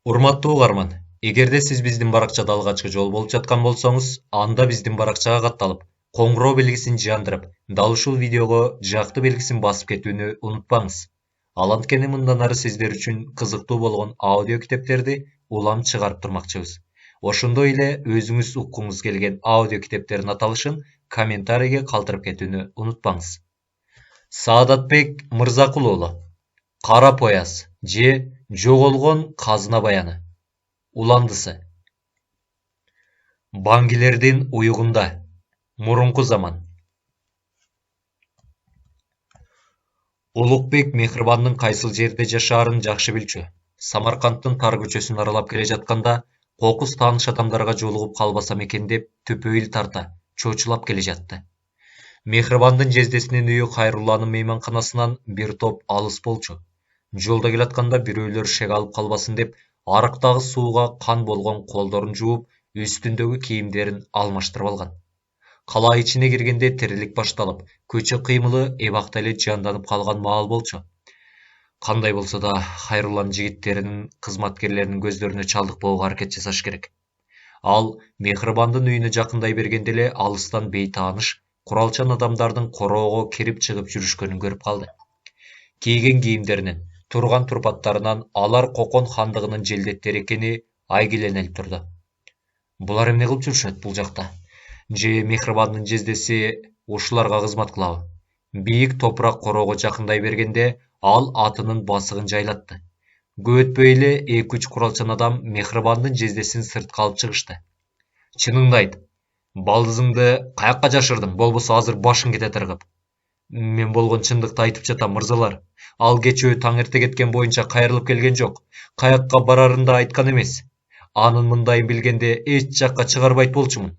Урматтуу угарман, эгерде сиз биздин баракчада алгачкы жолу болуп жаткан болсоңуз, анда биздин баракчага катталып, коңгуроо белгисин жандырып, дал ушул видеого жакты белгисин басып кетүүнү унутпаңыз. Ал анткени мындан ары сиздер үчүн кызыктуу болгон аудио китептерди улам чыгарып турмакчыбыз. Ошондой эле өзүңүз уккуңуз келген аудио китептердин аталышын комментарийге калтырып кетүүнү унутпаңыз. Саадатбек Мырзакул уулу, Кара пояс же жоголгон казына баяны. Уландысы. Баңгилердин уюгунда. Мурунку заман. Улукбек Мехрибандын кайсыл жерде жашаарын жакшы билчү. Самаркандтын тар көчөсүн аралап келе жатканда, кокус тааныш адамдарга жолугуп калбасам экен деп төпөйүл тарта, чочулап келе жатты. Мехрибандын жездесинин үйү Кайрулланын мейманканасынан бир топ алыс болчу. Жолда келатканда бирөөлөр шек алып калбасын деп, арыктагы сууга кан болгон колдорун жууп, үстүндөгү кийимдерин алмаштырып алган. Кала ичине киргенде тирилик башталып, көчө кыймылы эбакта эле жанданып калган маал болчу. Кандай болсо да, Хайрулланын жигиттеринин, кызматкерлеринин көздөрүнө чалдыкпоого аракет жасаш керек. Ал Мехрибандын үйүнө жакындай бергенде эле алыстан бейтааныш, куралчан адамдардын короого кирип чыгып жүрүшкөнүн көрүп калды. Кийген кийимдеринен, турган турпаттарынан алар Кокон хандыгынын желдеттери экени айгиленелип турду. Булар эмне кылып жүрүшөт бул жакта? Же Мехрибандын жездеси ушуларга кызмат кылабы? Бийик топурак короого жакындай бергенде, ал атынын басыгын жайлатты. Көп өтпөй эле 2-3 куралчан адам Мехрибандын жездесин сыртка алып чыгышты. Чыныңды айт, балдызыңды каякка жашырдың, болбосо азыр башың кетет ыргып. Мен болгон чындыкты айтып жатам, мырзалар. Ал кечөө таң эрте кеткен боюнча кайрылып келген жок. Каякка барарын да айткан эмес. Анын мындайын билгенде эч жакка чыгарбайт болчумун.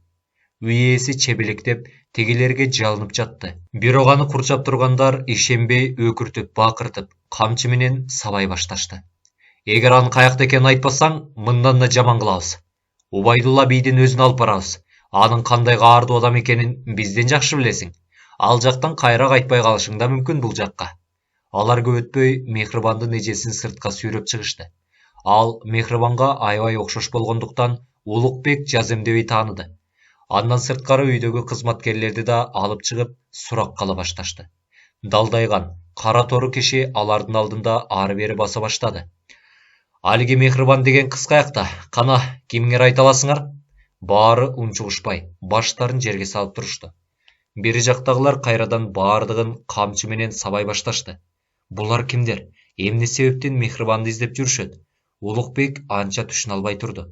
Үй ээси чебелектеп, тегилерге жалынып жатты. Бирок аны курчап тургандар ишенбей өкүртүп, бакыртып, камчы менен сабай башташты. Эгер анын каякта экенин айтпасаң, мындан да жаман кылабыз. Убайдулла бийдин өзүнө алып барабыз. Анын кандай каардуу адам экенин бизден жакшы билесиң. Ал жактан кайра кайтпай калышың да мүмкүн бул жакка. Алар көп өтпөй Мехрибандын эжесин сыртка сүйрөп чыгышты. Ал Мехрибанга аябай окшош болгондуктан Улукбек жаземдебей тааныды. Андан сырткары үйдөгү кызматкерлерди да алып чыгып суракка ала башташты. Далдайган, кара тору киши алардын алдында ары-бери баса баштады. Алиги Мехрибан деген кыз каякта? Кана, кимиңер айта аласыңар? Баары унчугушпай, баштарын жерге салып турушту. Бери жактагылар кайрадан баардыгын камчы менен сабай башташты. Булар кимдер? Эмне себептен Мехрибанды издеп жүрүшөт? Улукбек анча түшүнө албай турду.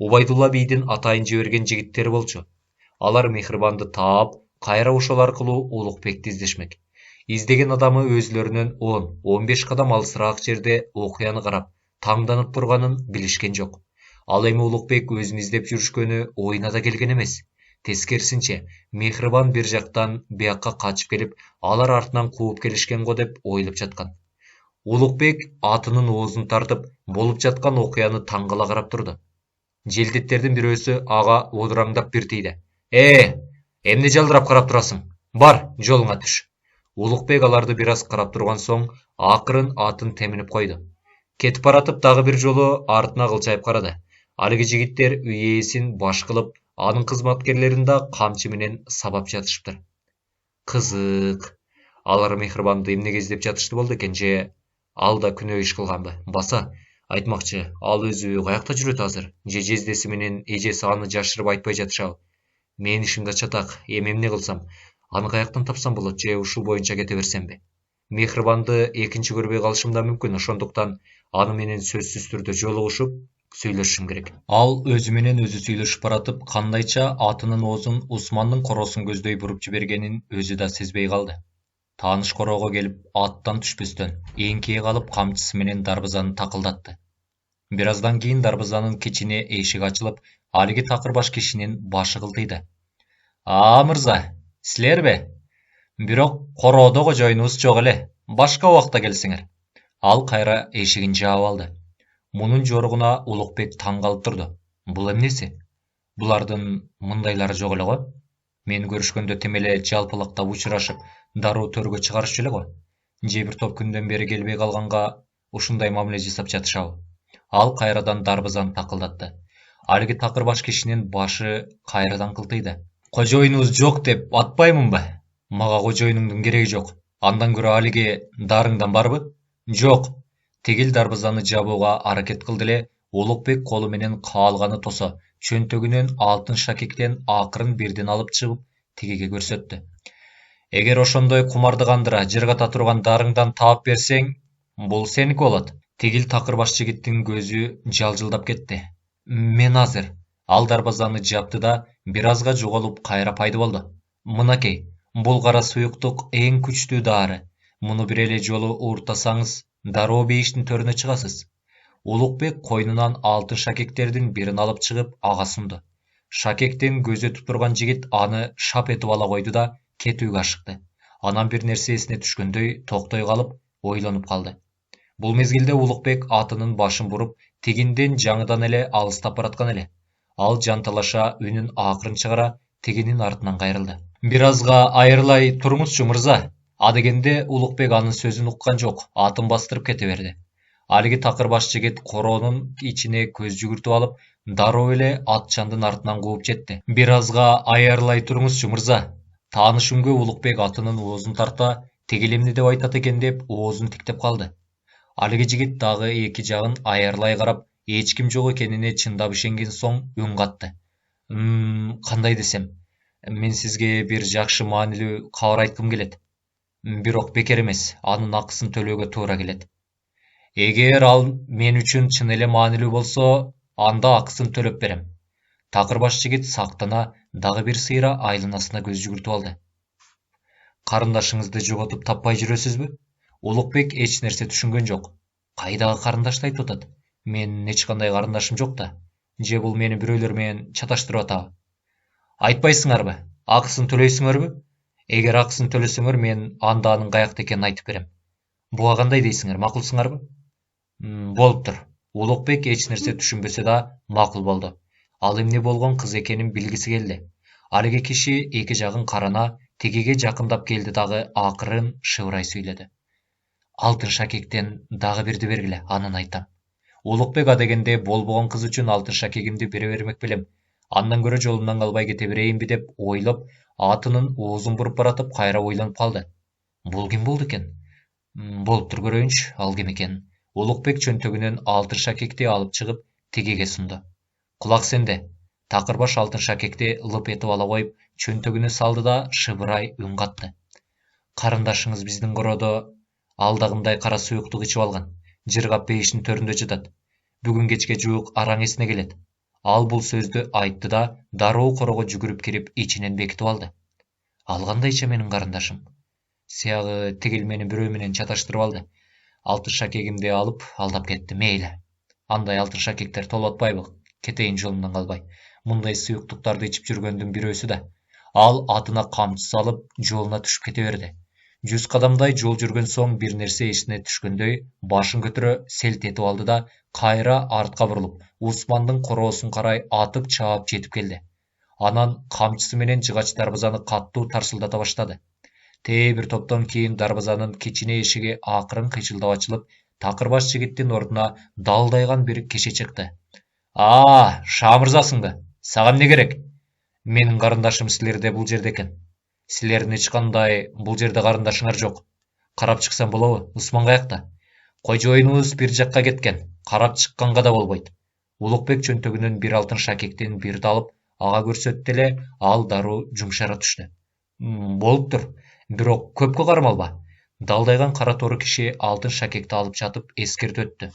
Убайдулла бийдин атайын жиберген жигиттери болчу. Алар Мехрибанды таап, кайра ошол аркылуу Улукбекти издешмек. Издеген адамы өзлөрүнөн 10-15 кадам алысыраак жерде окуяны карап, таңданып турганын билишкен жок. Ал эми Улукбек өзүн издеп жүрүшкөнү оюна да келген эмес. Тескерисинче, Мехрибан бир жактан биякка качып келип, алар артынан кууп келишкен го деп ойлоп жаткан. Улукбек атынын оозун тартып, болуп жаткан окуяны таң кала карап турду. Желдеттердин бирөөсү ага одураңдап бир тийди. Эмне жалдырап карап турасың? Бар, жолуңа түш. Улукбек аларды бир аз карап турган соң, акырын атын теминип койду. Кетип баратып дагы бир жолу артына кылчайып карады. Алиги жигиттер үй ээсин баш кылып, анын кызматкерлерин да камчы менен сабап жатышыптыр. Кызык. Алар Мехрибанды эмнеге издеп жатышты болду экен, же ал да күнөө иш кылганбы? Баса, айтмакчы, ал өзү каякта жүрөт азыр? Же жездеси менен эжеси аны жашырып айтпай жатышабы? Менин ишим да чатак, эми эмне кылсам? Аны каяктан тапсам болот, же ушул боюнча кете берсемби? Мехрибанды экинчи көрбөй калышым да мүмкүн, ошондуктан аны менен сөзсүз түрдө жолугушуп, сүйлөшүшүм керек. Ал өзү менен өзү сүйлөшүп баратып, кандайча атынын оозун Усмандын короосун көздөй буруп жибергенин өзү да сезбей калды. Тааныш короого келип, аттан түшпөстөн, эңкейе калып камчысы менен дарбазаны такылдатты. Бир аздан кийин дарбазанын кичине эшиги ачылып, алиги такыр баш кишинин башы кылтыйды. Мырза, силерби? Бирок короодо кожоюнубуз жок эле. Башка убакта келсеңер. Ал кайра эшигин жаап алды. Мунун жоругуна Улукбек таң калып турду. Бул эмнеси? Булардын мындайлары жок эле го. Мен көрүшкөндө тем эле жалпылыктап учурашып, дароо төргө чыгарышчу эле го. Же бир топ күндөн бери келбей калганга ушундай мамиле жасап жатышабы? Ал кайрадан дарбызаны такылдатты. Алиги такыр баш кишинин башы кайрадан кылтыйды. Кожоюнуңуз жок деп атпаймынбы? Мага кожоюнуңдун кереги жок. Андан көрө алиге дарыңдан барбы? Жок. Тигил дарбызаны жабууга аракет кылды эле Улукбек колу менен каалганы тосо, чөнтөгүнөн алтын шакектен акырын бирден алып чыгып тигиге көрсөттү. Эгер ошондой кумарды кандыра жыргата турган дарыңдан таап берсең, бул сеники болот. Тигил такыр баш жигиттин көзү жалжылдап кетти. Мен азыр. Ал дарбазаны жапты да бир азга жоголуп кайра пайда болду. Мынакей, бул кара суюктук эң күчтүү дары. Муну бир эле жолу ууртасаңыз, дароо бейиштин төрүнө чыгасыз. Улукбек койнунан алтын шакектердин бирин алып чыгып ага сунду. Шакектен көзү турган жигит аны шап этип ала койду да кетүүгө ашыкты. Анан бир нерсе эсине түшкөндөй токтой калып, ойлонуп калды. Бул мезгилде Улукбек атынын башын буруп, тигинден жаңыдан эле алыстап бараткан эле. Ал жанталаша үнүн акырын чыгара тигинин артынан кайрылды. Бир азга айырылай туруңузчу мырза. Адегенде Улукбек анын сөзүн уккан жок, атын бастырып кете берди. Алиги такыр баш жигит короонун ичине көз жүгүртүп алып, дароо эле атчандын артынан кууп жетти. Бир азга айырылай туруңузчу мырза. Тааныш үнгө Улукбек атынын оозун тарта, тигил эмне деп айтат экен деп оозун тиктеп калды. Алиги жигит дагы эки жагын айырылай карап, эч ким жок экенине чындап ишенген соң үн катты. Кандай десем, мен сизге бир жакшы маанилүү кабар айткым келет. Бирок бекер эмес, анын акысын төлөөгө туура келет. Эгер ал мен үчүн чын эле маанилүү болсо, анда акысын төлөп берем. Такыр баш жигит сактана дагы бир сыйра айланасына көз жүгүртүп алды. Карындашыңызды жоготуп таппай жүрөсүзбү? Улукбек эч нерсе түшүнгөн жок. Кайдагы карындашты айтып атат? Менин эч кандай карындашым жок да. Же бул мени бирөөлөр менен чаташтырып атабы? Айтпайсыңарбы? Акысын төлөйсүңөрбү? Эгер акысын төлөсөңөр, мен анда анын каякта экенин айтып берем. Буга кандай дейсиңер, макулсуңарбы? Болуптур. Улукбек эч нерсе түшүнбөсө да макул болду. Ал эмне болгон кыз экенин билгиси келди. Алиги киши эки жагын карана, тигиге жакындап келди дагы акырын шыбырай сүйлөдү. Алтын шакектен дагы бирди бергиле, анан айтам. Улукбек адегенде болбогон кыз үчүн алтын шакегимди бере бермек белем. Андан көрө жолумдан калбай кете берейинби деп ойлоп, атынын оозун буруп баратып кайра ойлонуп калды. Бул ким болду экен? Болуптур, көрөйүнчү, ал ким экен. Улукбек чөнтөгүнөн алтын шакекти алып чыгып, тигиге сунду. Кулак сенде. Такыр баш алтын шакекти лып этип ала коюп, чөнтөгүнө салды да шыбырай үн катты. Карындашыңыз биздин короодо алдагындай кара суюктук ичип алган. Жыргап бейиштин төрүндө жатат. Бүгүн кечке жуук араң эсине келет. Ал бул сөздү айтты да дароо корого жүгүрүп кирип ичинен бекитип алды. Ал кандайча менин карындашым? Сиягы тигил мени бирөө менен чаташтырып алды. Алтын шакегимди алып алдап кетти. Мейли. Андай алтын шакектер толуп атпайбы? Кетейин жолумдан калбай. Мындай суюктуктарды ичип жүргөндүн бирөөсү да. Ал атына камчы салып, жолуна түшүп кете берди. 100 кадамдай жол жүргөн соң бир нерсе эсине түшкөндөй башын көтөрө селт этип алды да кайра артка бурулуп, Усмандын короосун карай атып чаап жетип келди. Анан камчысы менен жыгач дарбазаны каттуу тарсылдата баштады. Бир топтон кийин дарбазанын кичине эшиги акырын кыйчылдап ачылып, такыр баш жигиттин ордуна далдайган бир киши чыкты. Шаа мырзасыңбы? Сага эмне керек? Менин карындашым силерде бул жерде экен. Силердин эч кандай бул жерде карындашыңар жок. Карап чыксам болобу? Усман каякта? Кожоюнубуз бир жакка кеткен. Карап чыкканга да болбойт. Улукбек чөнтөгүнөн бир алтын шакектен бирди алып, ага көрсөттү эле, ал дароо жумшара түштү. Болуптур. Бирок көпкө кармалба. Далдайган кара тору киши алтын шакекти алып жатып эскертип өттү.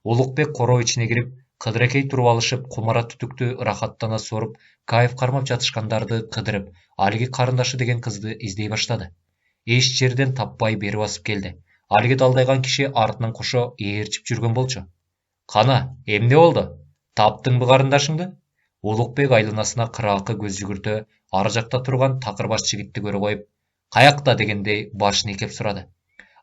Улукбек короо ичине кирип, кыдырекей туруп алышып, кумара түтүктү ырахаттана соруп, кайф кармап жатышкандарды кыдырып, алиги карындашы деген кызды издей баштады. Эч жерден таппай бери басып келди. Алиги далдайган киши артынан кошо ээрчип жүргөн болчу. Кана, эмне болду? Таптыңбы карындашыңды? Улукбек айланасына кыраакы көз жүгүртө, ар жакта турган такыр баш жигитти көрө коюп, каякта дегендей башын ийкеп сурады.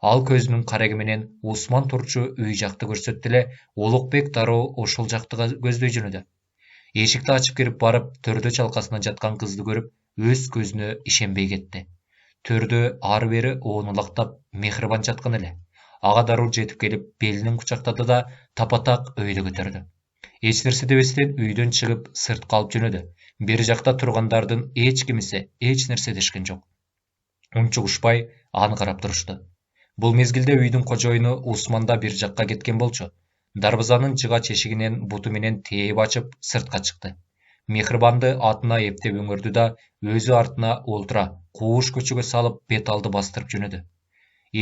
Ал көзүнүн кареги менен Усман турчу үй жакты көрсөттү эле, Улукбек дароо ошол жакты көздөй жөнөдү. Эшикти ачып кирип барып, төрдө чалкасынан жаткан кызды көрүп, өз көзүнө ишенбей кетти. Төрдө ары бери оонулактап Мехрибан жаткан эле. ага дароо жетип келип белинен кучактады да тапатак өйдө көтөрдү. Эч нерсе дебестен үйдөн чыгып сыртка алып жөнөдү. Бери жакта тургандардын эч кимиси эч нерсе дешкен жок. Унчугушпай аны карап турушту. Бул мезгилде үйдүн кожоюну Усман да бир жакка кеткен болчу. Дарбазанын жыга чешигинен буту менен тээп ачып сыртка чыкты. Мехрибанды атына эптеп өңөрдү да өзү артына олтура кууш көчөгө салып бет алды бастырып жөнөдү.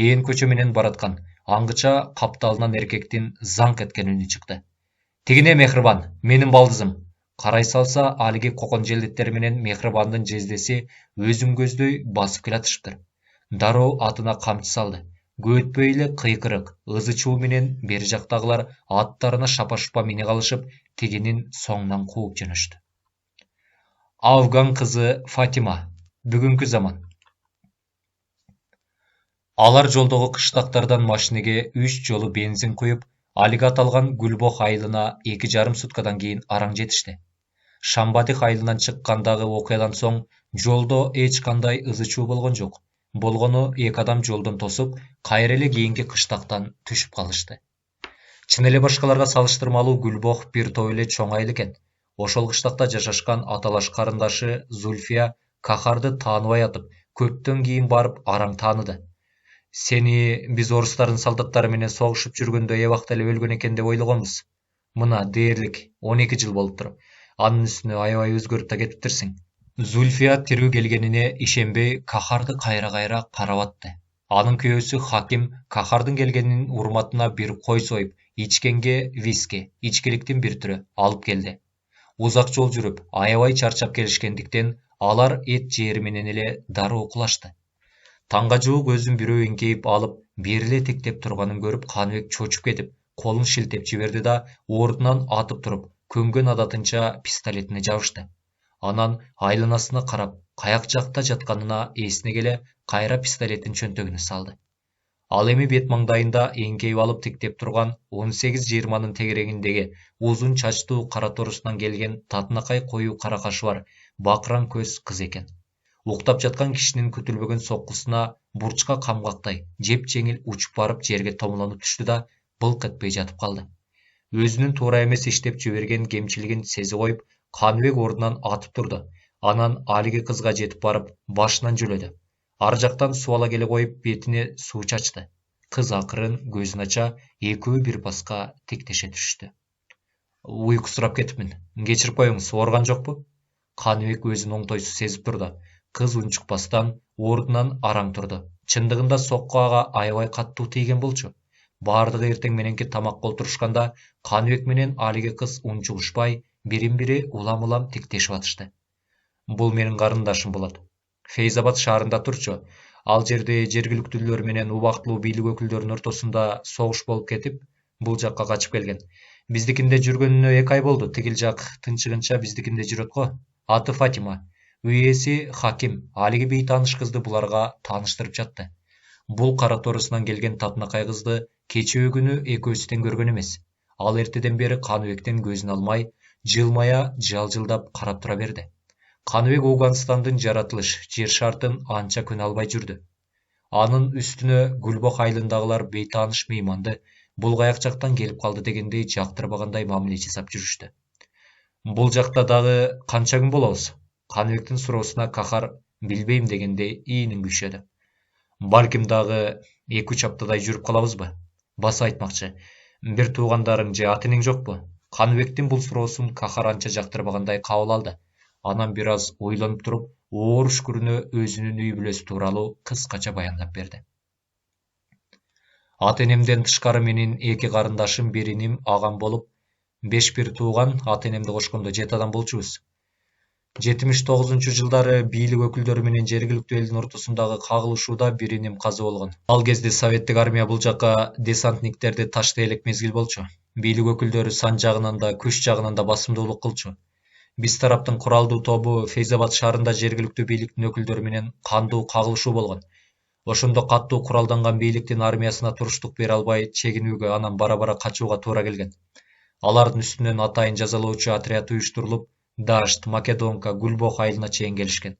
Ээн көчө менен бараткан аңгыча капталынан эркектин заң эткени үнү чыкты. Тигине Мехрибан, менин балдызым. Карай салса алиги кокон желдеттери менен Мехрибандын жездеси өзүн көздөй басып келатышыптыр. Дароо атына камчы салды. Көтпөй эле кыйкырык, ызы чуу менен бери жактагылар аттарына шапа-шупа мине калышып, тигинин соңунан кууп жөнөштү. Афган кызы Фатима. Бүгүнкү заман. Алар жолдогу кыштактардан машинеге 3 жолу бензин куюп, алиге аталган Гүлбох айылына 2,5 суткадан кийин араң жетишти. Шамбадык айылынан чыккандагы окуядан соң жолдо эч кандай ызы чуу болгон жок. Болгону 2 адам жолдон тосуп, кайра эле кийинки кыштактан түшүп калышты. Чын эле башкаларга салыштырмалуу Гүлбох бир топ эле чоң айыл экен. Ошол кыштакта жашашкан аталаш карындашы Зульфия Кахарды тааныбай атып, көптөн кийин барып араң тааныды. Сени биз орустардын солдаттары менен согушуп жүргөндө эбакта эле өлгөн экен деп ойлогонбуз. Мына дээрлик 12 жыл болуптур. Анын үстүнө аябай өзгөрүп да кетиптирсиң. Зульфия тирүү келгенине ишенбей Кахарды кайра-кайра карап атты. Анын күйөөсү Хаким Кахардын келгенинин урматына бир кой союп, ичкенге виски, ичкиликтин бир түрү алып келди. Узак жол жүрүп, аябай чарчап келишкендиктен алар эт жери менен эле дароо кулашты. Таңга жуук өзүн бирөө эңкейип алып, бери эле тиктеп турганын көрүп Каныбек чочуп кетип, колун шилтеп жиберди да ордунан атып туруп, көнгөн адатынча пистолетине жабышты. Анан айланасына карап, каяк жакта жатканына эсине келе, кайра пистолеттин чөнтөгүнө салды. Ал эми бет маңдайында эңкейип алып тиктеп турган 18-20нын тегерегиндеги узун чачтуу кара торусунан келген татынакай коюу кара кашы бар бакыраң көз кыз экен. Уктап жаткан кишинин күтүлбөгөн соккусуна бурчка камгактай жеп жеңил учуп барып жерге томулонуп түштү да былк этпей жатып калды. Өзүнүн туура эмес иштеп жиберген кемчилигин сезип коюп, Каныбек ордунан атып турду. Анан алиги кызга жетип барып, башынан жөлөдү. Ар жактан суу ала келе коюп, бетине суу чачты. Кыз акырын көзүн ача, экөө бир паска тиктеше түшүштү. Уйку сурап кетипмин. Кечирип коюңуз, оорган жокпу? Каныбек өзүн оңтойсуз сезип турду. Кыз унчукпастан ордунан араң турду. Чындыгында сокку ага аябай каттуу тийген болчу. Бардыгы эртең мененки тамакка олтурушканда Каныбек менен алиги кыз унчугушпай, бирин-бири улам-улам тиктешип атышты. Бул менин карындашым болот. Фейзабад шаарында турчу. Ал жерде жергиликтүүлөр менен убактылуу бийлик өкүлдөрүнүн ортосунда согуш болуп кетип, бул жакка качып келген. Биздикинде жүргөнүнө 2 ай болду. Тигил жак тынчыгынча биздикинде жүрөт го. Аты Фатима. Үй ээси Хаким алиги бейтааныш кызды буларга тааныштырып жатты. Бул кара торусунан келген татынакай кызды кечээ күнү экөөсү тең көргөн эмес. Ал эртеден бери Каныбектен көзүн алмай, жылмая жалжылдап карап тура берди. Каныбек Ауганстандын жаратылыш, жер шартын анча күнө албай жүрдү. Анын үстүнө Гүлбох айылындагылар бейтааныш мейманды бул каяк жактан келип калды дегендей жактырбагандай мамиле жасап жүрүштү. Бул жакта дагы канча күн болобуз? Каныбектин суроосуна Кахар билбейм дегендей иинин күйшөдү. Балким дагы 2-3 аптадай жүрүп калабызбы? Баса айтмакчы, бир туугандарың же ата-энең жокпу? Каныбектин бул суроосун Кахар анча жактырбагандай кабыл алды. Анан бир аз ойлонуп туруп, оор үшкүрүнө өзүнүн үй бүлөсү тууралуу кыскача баяндап берди. Ата-энемден тышкары менин 2 карындашым, бир иним, агам болуп, 5 бир тууган, ата-энемди кошкондо 7 адам болчубуз. 79-жылдары бийлик өкүлдөрү менен жергиликтүү элдин ортосундагы кагылышууда бир иним каза болгон. Ал кезде советтик армия бул жакка десантниктерди таштай элек мезгил болчу. Бийлик өкүлдөрү сан жагынан да, күч жагынан да басымдуулук кылчу. Биз тараптын куралдуу тобу Фейзабад шаарында жергиликтүү бийликтин өкүлдөрү менен кандуу кагылышуу болгон. Ошондо каттуу куралданган бийликтин армиясына туруштук бере албай, чегинүүгө, анан бара-бара качууга туура келген. Алардын үстүнөн атайын жазалоочу отряд уюштурулуп, Дашт, Македонка, Гүлбох айылына чейин келишкен.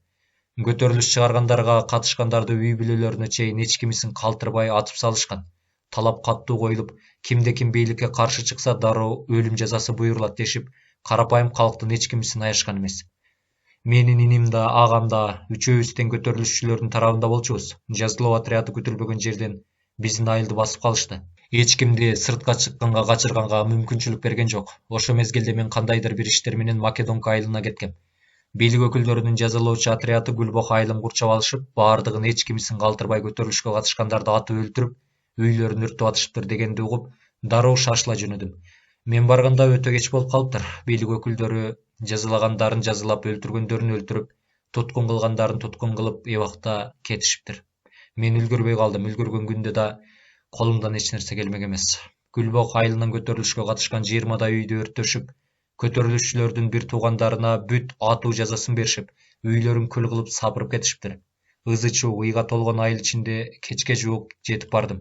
Көтөрүлүш чыгаргандарга катышкандарды үй бүлөлөрүнө чейин эч кимисин калтырбай атып салышкан. талап каттуу коюлуп, кимде-ким бийликке каршы чыкса дароо өлүм жазасы буйрулат дешип, карапайым калктын эч кимисин аяшкан эмес. Менин иним да, агам да үчөөбүз тең көтөрүлүшчүлөрдүн тарабында болчубуз. Жазалоо отряды күтүлбөгөн жерден биздин айылды басып калышты. Эч кимди сыртка чыкканга качырганга мүмкүнчүлүк берген жок. Ошо мезгилде мен кандайдыр бир иштер менен Македонка айылына кеткем. Бийлик өкүлдөрүнүн жазалоочу отряды Гүлбок айылын курчап алышып, баардыгын эч кимисин калтырбай көтөрүлүшкө катышкандарды атып өлтүрүп, үйлөрүн өртөп атышыптыр дегенди угуп, дароо шашыла жөнөдүм. Мен барганда өтө кеч болуп калыптыр. Бийлик өкүлдөрү жазалагандарын жазалап, өлтүргөндөрүн өлтүрүп, туткун кылгандарын туткун кылып, эбакта кетишиптир. Мен үлгүрбөй калдым. Үлгүргөн күндө да колумдан эч нерсе келмек эмес. Гүлбок айылынан көтөрүлүшкө катышкан 20 үйдү өрттөшүп, көтөрүлүшчүлөрдүн бир туугандарына бүт атуу жазасын беришип, үйлөрүн күл кылып сапырып кетишиптир. Ызы-чуу ыйга толгон айыл ичинде кечке жуук жетип бардым.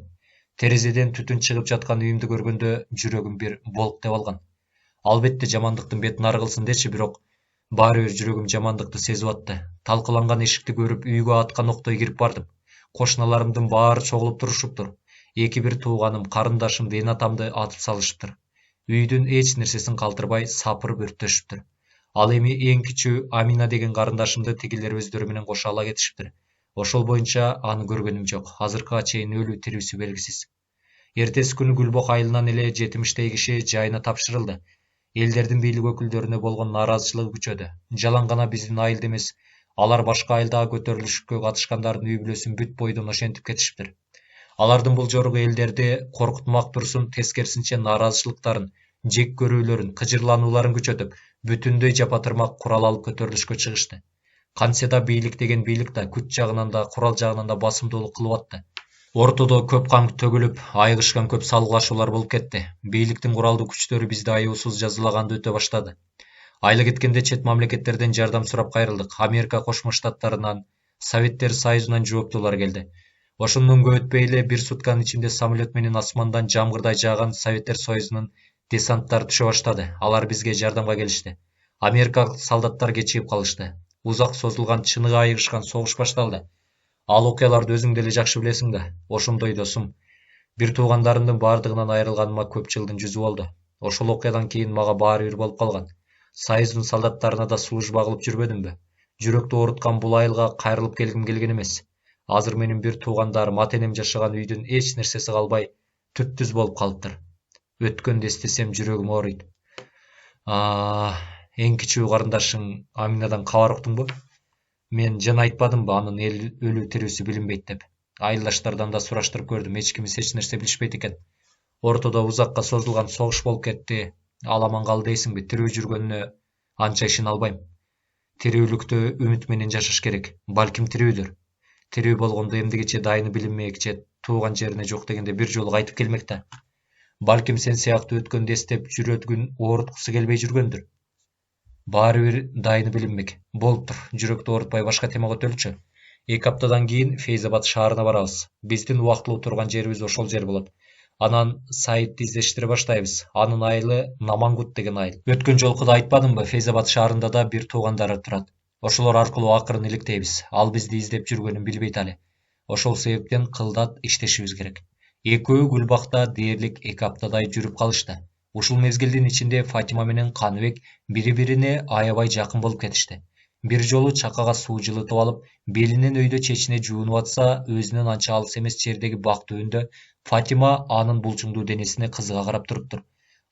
Терезеден түтүн чыгып жаткан үйүмдү көргөндө жүрөгүм бир болк деп алган. Албетте жамандыктын бетин ары кылсын дечи, бирок баары бир жүрөгүм жамандыкты сезип атты. Талкаланган эшикти көрүп, үйгө аткан октой кирип бардым. Кошуналарымдын баары чогулуп турушуптур. Эки бир тууганым, карындашымды, эн атамды атып салышыптыр. Үйдүн эч нерсесин калтырбай сапырып өрттөшүптүр. Ал эми эң кичүү Амина деген карындашымды тигилер өздөрү менен кошо ала кетишиптир. Ошол боюнча аны көргөнүм жок. Азыркыга чейин өлүү тирүүсү белгисиз. Эртеси күнү Гүлбок айылынан эле 70 киши жайына тапшырылды. Элдердин бийлик өкүлдөрүнө болгон нааразычылыгы күчөдү. Жалаң гана биздин айылда эмес, алар башка айылдагы көтөрүлүшкө катышкандардын үй бүлөсүн бүт бойдон ошентип кетишиптир. Алардын бул жоругу элдерди коркутмак турсун, тескерисинче нааразычылыктарын, жек көрүүлөрүн, кыжырланууларын күчөтүп, бүтүндөй жапа-тырмак курал алып көтөрүлүшкө чыгышты. Кантсе да бийлик деген бийлик да күч жагынан да, курал жагынан да басымдуулук кылып атты. Ортодо көп кан төгүлүп, айыгышкан көп салгылашуулар болуп кетти. Бийликтин куралдуу күчтөрү бизди аюусуз жазалаганды өтө баштады. Айла кеткенде чет мамлекеттерден жардам сурап кайрылдык. Америка Кошмо Штаттарынан, Советтер Союзунан жооптуулар келди. Ошондон көп өтпөй эле бир сутканын ичинде самолет менен асмандан жамгырдай жааган Советтер Союзунун десанттары түшө баштады. Алар бизге жардамга келишти. Америкалык солдаттар кечигип калышты. Узак созулган, чыныгы айыгышкан согуш башталды. Ал окуяларды өзүң деле жакшы билесиң да. Ошондой досум, бир туугандарымдын баардыгынан айрылганыма көп жылдын жүзү болду. Ошол окуядан кийин мага баары бир болуп калган. Союздун солдаттарына да служба кылып жүрбөдүмбү? Жүрөктү ооруткан бул айылга кайрылып келгим келген эмес. Азыр менин бир туугандарым, ата-энем жашаган үйдүн эч нерсеси калбай, түп-түз болуп калыптыр. Өткөндү эстесем жүрөгүм ооруйт. Эң кичүү карындашың Аминадан кабар уктуңбу? Мен жана айтпадымбы анын өлүү тирүүсү билинбейт деп. Айылдаштардан да сураштырып көрдүм, эч кимиси эч нерсе билишпейт экен. Ортодо узакка созулган согуш болуп кетти. Ал аман калды дейсиңби? Тирүү жүргөнүнө анча ишене албайм. Тирүүлүктө үмүт менен жашаш керек. Балким тирүүдүр. Тирүү болгондо эмдигиче дайыны билинмек же тууган жерине жок дегенде бир жолу кайтып келмек да. Балким сен сыяктуу өткөндү эстеп жүрөгүн ооруткусу келбей жүргөндүр. Баары бир дайыны билинмек. Болуптур, жүрөктү оорутпай башка темага өтөлүчү. 2 аптадан кийин Фейзабад шаарына барабыз. Биздин убактылуу турган жерибиз ошол жер болот. Анан Саитти издештире баштайбыз. Анын айылы Намангут деген айыл. Өткөн жолку да айтпадымбы, Фейзабад шаарында да бир туугандары турат. Ошолор аркылуу акырын иликтейбиз. Ал бизди издеп жүргөнүн билбейт али. Ошол себептен кылдат иштешибиз керек. Экөө Гүлбакта дээрлик 2 аптадай жүрүп калышты. Ушул мезгилдин ичинде Фатима менен Каныбек бири-бирине аябай жакын болуп кетишти. Бир жолу чакага суу жылытып алып, белинен өйдө чечине жуунуп атса, өзүнөн анча алыс эмес жердеги бак түбүндө Фатима анын булчуңдуу денесине кызыга карап туруптур.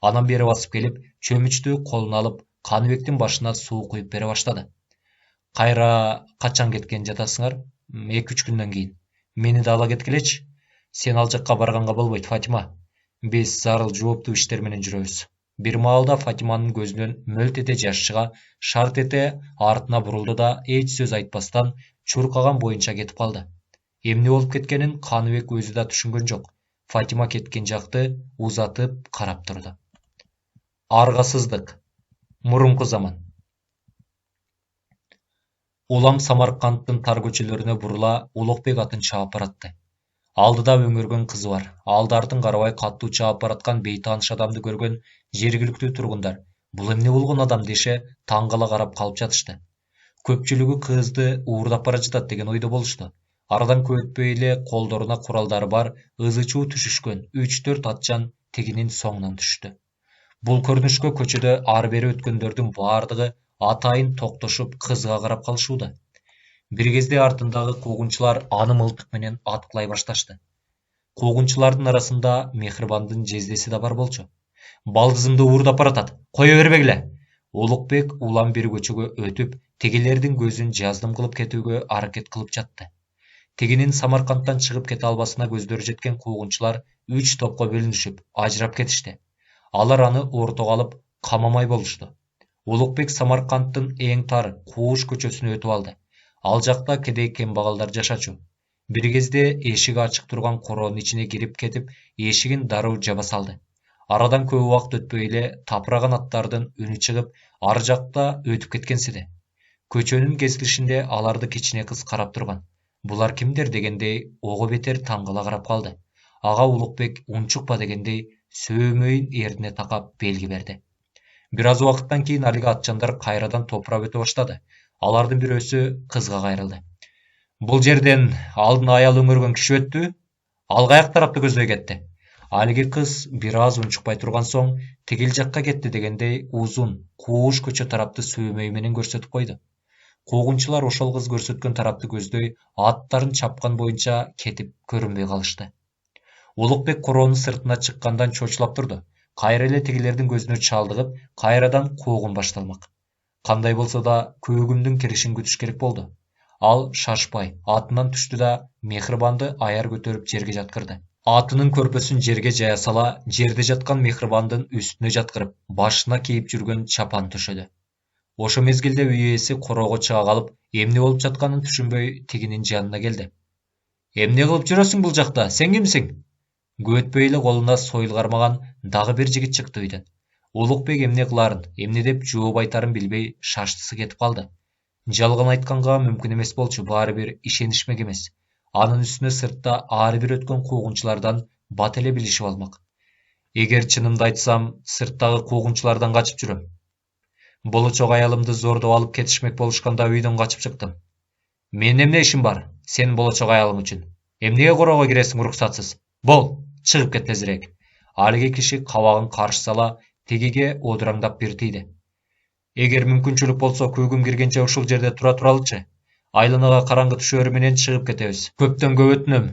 Анан бери басып келип, чөмүчтү колуна алып, Каныбектин башына суу куюп бере баштады. Кайра качан кеткен жатасыңар? 2-3 күндөн кийин. Мени да ала кеткилечи. Сен ал жакка барганга болбойт, Фатима. Биз зарыл жооптуу иштер менен жүрөбүз. Бир маалда Фатиманын көзүнөн мөлт эте жаш чыга, шарт эте артына бурулду да эч сөз айтпастан чуркаган боюнча кетип калды. Эмне болуп кеткенин Каныбек өзү да түшүнгөн жок. Фатима кеткен жакты узатып карап турду. Аргасыздык. Мурунку заман. Улам Самаркандтын тар көчөлөрүнө бурула Улукбек атын чаап баратты. Алдыда өңөргөн кызы бар. Алды артын карабай каттуу чаап бараткан бейтааныш адамды көргөн жергиликтүү тургундар бул эмне болгон адам деше таң кала карап калып жатышты. Көпчүлүгү кызды уурдап бара жатат деген ойдо болушту. Aradan көп өтпөй эле колдоруна куралдары бар ызы-чуу түшүшкөн 3-4 атчан тигинин соңунан түштү. Бул көрүнүшкө көчөдө ары бери өткөндөрдүн баардыгы атайын токтошуп кызга карап калышууда. Бир кезде артындагы куугунчулар аны мылтык менен аткылай башташты. Куугунчулардын арасында Мехрибандын жездеси да бар болчу. Балдызымды уурдап баратат, кое бербегиле. Улукбек улам бир көчөгө өтүп, тигилердин көзүн жаздым кылып кетүүгө аракет кылып жатты. Тигинин Самаркандтан чыгып кете албасына көздөрү жеткен куугунчулар 3 топко бөлүнүшүп, ажырап кетишти. Алар аны ортого алып камамай болушту. Улукбек Самаркандтын эң тар Кууш көчөсүнө өтүп алды. Ал жакта кедей кембагалдар жашачу. Бир кезде эшиги ачык турган короонун ичине кирип кетип, эшигин дароо жаба салды. Арадан көп убакыт өтпөй эле тапыраган аттардын үнү чыгып, ар жакта өтүп кеткенсиде. Көчөнүн кесилишинде аларды кичине кыз карап турган. Булар кимдер дегендей ого бетер таңгала карап калды. Ага Улукбек унчукпа дегендей сөөмөйүн эрдине такап белги берди. Бир аз убакыттан кийин алиги атчандар кайрадан топурап өтө баштады. Алардын бирөөсү кызга кайрылды. Бул жерден алдын аял өңөргөн киши өттү? Ал каяк тарапты көздөй кетти? Алиги кыз бир аз унчукпай турган соң тигил жакка кетти дегендей узун Кууш көчө тарапты сөөмөй менен көрсөтүп койду. Куугунчулар ошол кыз көрсөткөн тарапты көздөй аттарын чапкан боюнча кетип көрүнбөй калышты. Улукбек короонун сыртына чыккандан чочулап турду. Кайра эле тигилердин көзүнө чалдыгып, кайрадан куугун башталмак. Кандай болсо да көгүмдүн киришин күтүш керек болду. Ал шашпай атынан түштү да Мехрибанды аяр көтөрүп жерге жаткырды. Атынын көрпөсүн жерге жая сала, жерде жаткан Мехрибандын үстүнө жаткырып, башына кийип жүргөн чапан төшөдү. Ошо мезгилде үй ээси короого чыга калып, эмне болуп жатканын түшүнбөй тигинин жанына келди. Эмне кылып жүрөсүң бул жакта? Сен кимсиң? Көп өтпөй эле колуна сойыл кармаган дагы бир жигит чыкты үйдөн. Улукбек эмне кыларын, эмне деп жооп айтарын билбей шаштысы кетип калды. Жалган айтканга мүмкүн эмес болчу, баары бир ишенишмек эмес. Анын үстүнө сыртта ары бир өткөн куугунчулардан бат эле билишип алмак. Эгер чынымды айтсам, сырттагы куугунчулардан качып жүрөм. Болочок аялымды зордоп алып кетишмек болушканда үйдөн качып чыктым. Менин эмне ишим бар? Сен болочок аялың үчүн. Эмнеге короого киресиң уруксатсыз? Бол, чыгып кет тезирээк. Алиги киши кабагын каршы сала, тигиге одураңдап бир тийди. Эгер мүмкүнчүлүк болсо, көгүм киргенче ушул жерде тура туралычы. Айланага караңгы түшөөрү менен чыгып кетебиз. Көптөн көп өтүнөм.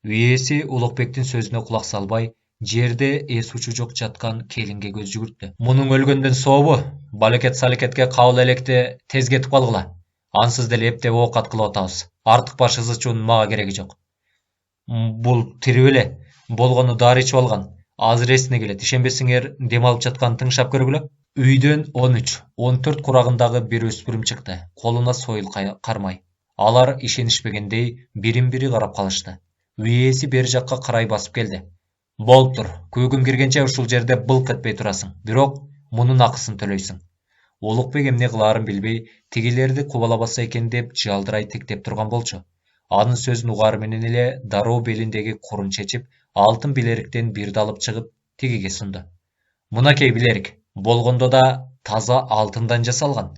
Үй ээси Улукбектин сөзүнө кулак салбай, жерде эс учу жок жаткан келинге көз жүгүрттү. Мунуң өлгөндөн сообу, балекет-салекетке кабыл электе тез кетип калгыла. Ансыз деле эптеп оокат кылып атабыз. Артык баш ызычуунун мага кереги жок. Бул тири беле, болгону дары ичип алган. Азыр эсине келет, ишенбесиңер дем алып жатканын тыңшап көргүлө. Үйдөн 13-14 курагындагы бир өспүрүм чыкты, колуна сойыл кармай. Алар ишенишпегендей бирин-бири карап калышты. Үй ээси бери жакка карай басып келди. Болуп тур, көгүм киргенче ушул жерде былк этпей турасың, бирок мунун акысын төлөйсүң. Улукбек эмне кылаарын билбей, тигилерди кубалабаса экен деп жалдырай тиктеп турган болчу. Анын сөзүн угары менен эле дароо белиндеги курун чечип, алтын билериктен бирди алып чыгып, тигиге сунду. Мунакей билерик, болгондо да таза алтындан жасалган.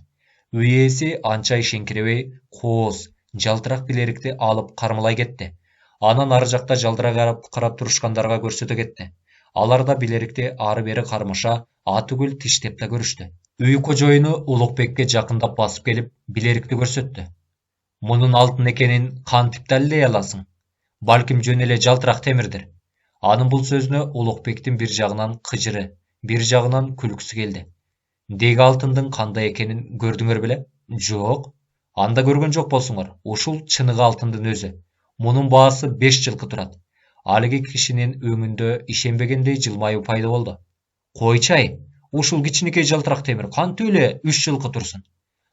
Үй ээси анча ишенкиребей, кооз, жалтырак билерикти алып кармалай кетти. Анан ары жакта жалдырак карап турушкандарга көрсөтө кетти. Алар да билерикти ары бери кармаша, атүгүл тиштеп да көрүштү. Үй кожоюну Улукбекке жакындап басып келип, билерикти көрсөттү. Мунун алтын экенин кантип далилдей аласың? Балким жөн эле жалтырак темирдир. Анын бул сөзүнө Улукбектин бир жагынан кыжыры, бир жагынан күлкүсү келди. Деги алтындын кандай экенин көрдүңөр беле? Жок. Анда көргөн жок болсуңар. Ушул чыныгы алтындын өзү. Мунун баасы 5 жылкы турат. Алиги кишинин өңүндө ишенбегендей жылмаюу пайда болду. Койчай, ушул кичинекей жалтырак темир кантип эле 3 жылкы турсун?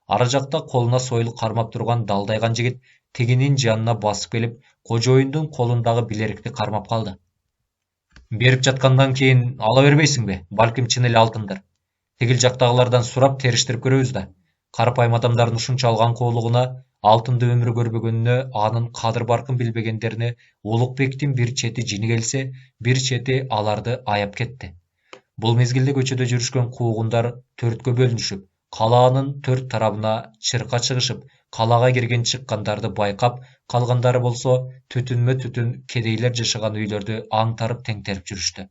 Ары жакта колуна сойыл кармап турган далдайган жигит тигинин жанына басып келип, кожоюндун колундагы билерикти кармап калды. Берип жаткандан кийин ала бербейсиңби? Балким чын эле алтындыр. Тигил жактагылардан сурап териштирип көрөбүз да. Карапайым адамдардын ушунча алганкоолугуна, алтынды өмүрү көрбөгөнүнө, анын кадыр баркын билбегендерине Улукбектин бир чети жини келсе, бир чети аларды аяп кетти. Бул мезгилде көчөдө жүрүшкөн куугундар төрткө бөлүнүшүп, Қаланың төрт тарабына чырқа чыгышып, қалаға кирген чыккандарды байкап, калгандары болсо түтүнмө-түтүн кедейлер жашаган үйлөрдү аңтарып теңтерип жүрүштү.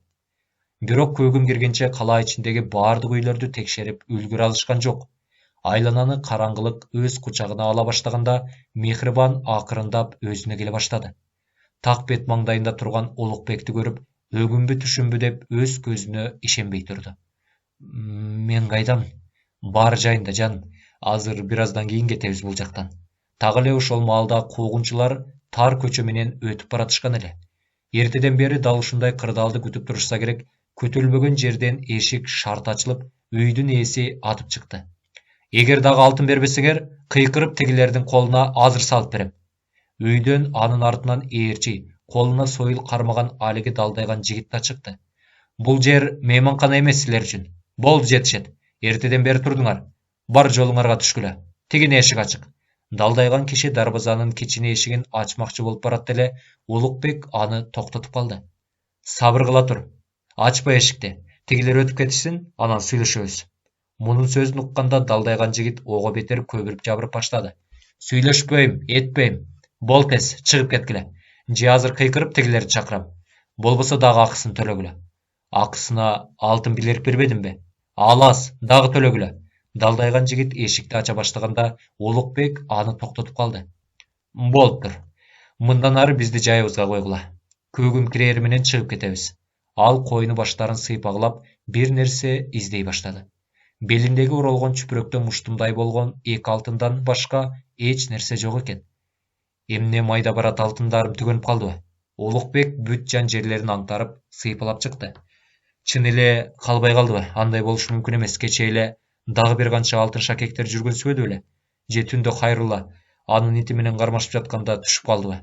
Бирок көгүм киргенче кала ичиндеги баардык үйлөрдү текшерип үлгүрө алышкан жок. Айлананы караңгылык өз кучагына ала баштаганда, Мехрибан акырындап өзүнө келе баштады. Так бет маңдайында турган Улукбекти көрүп, өгүмбү түшүмбү деп өз көзүнө ишенбей турду. Мен кайдамын? Бар жайында жан. Азыр бир аздан кийин кетебиз бул жактан. Так эле ошол маалда куугунчулар тар көчө менен өтүп баратышкан эле. Эртеден бери дал ушундай кырдаалды күтүп турушса керек, күтүлбөгөн жерден эшик шарт ачылып, үйдүн ээси атып чыкты. Эгер дагы алтын бербесеңер, кыйкырып тегилердин колуна азыр салып берем. Үйдөн анын артынан ээрчи, колуна сойыл кармаган алиги далдайган жигит да чыкты. Бул жер мейманкана эмес силер үчүн. Болду жетишет. Эртеден бери турдуңар. Бар жолуңарга түшкүлө. Тигине эшик ачык. Далдайган киши дарбазанын кичине эшигин ачмакчы болуп барат эле, Улукбек аны токтотуп калды. Сабыр кыла тур. Ачпа эшикти. Тигилер өтүп кетишсин, анан сүйлөшөбүз. Мунун сөзүн укканда далдайган жигит ого бетер көбүрүп жабырып баштады. Сүйлөшпөйм, этпейм. Бол тез, чыгып кеткиле. Же азыр кыйкырып тигилерди чакырам. Болбосо дагы акысын төлөгүлө. Акысына алтын билерик бербедимби? Алас, дагы төлөгүлө. Далдайган жигит эшикти ача баштаганда, Улукбек аны токтотуп калды. Болуп тур. Мындан ары бизди жайыбызга койгула. Көгүм кирери менен чыгып кетебиз. Ал койну баштарын сыйпагылап, бир нерсе издей баштады. Белиндеги оролгон чүпүрөктө муштумдай болгон эки алтындан башка эч нерсе жок экен. Эмне майда барат алтындарым түгөнүп калдыбы? Улукбек бүт жан жерлерин аңтарып, сыйпалап чыкты. Чын эле калбай калдыбы? Андай болушу мүмкүн эмес. Кечээ эле дагы бир канча алтын шакектер жүргөнсүбөдү беле? Же түндө Хайрулла анын ити менен кармашып жатканда түшүп калдыбы?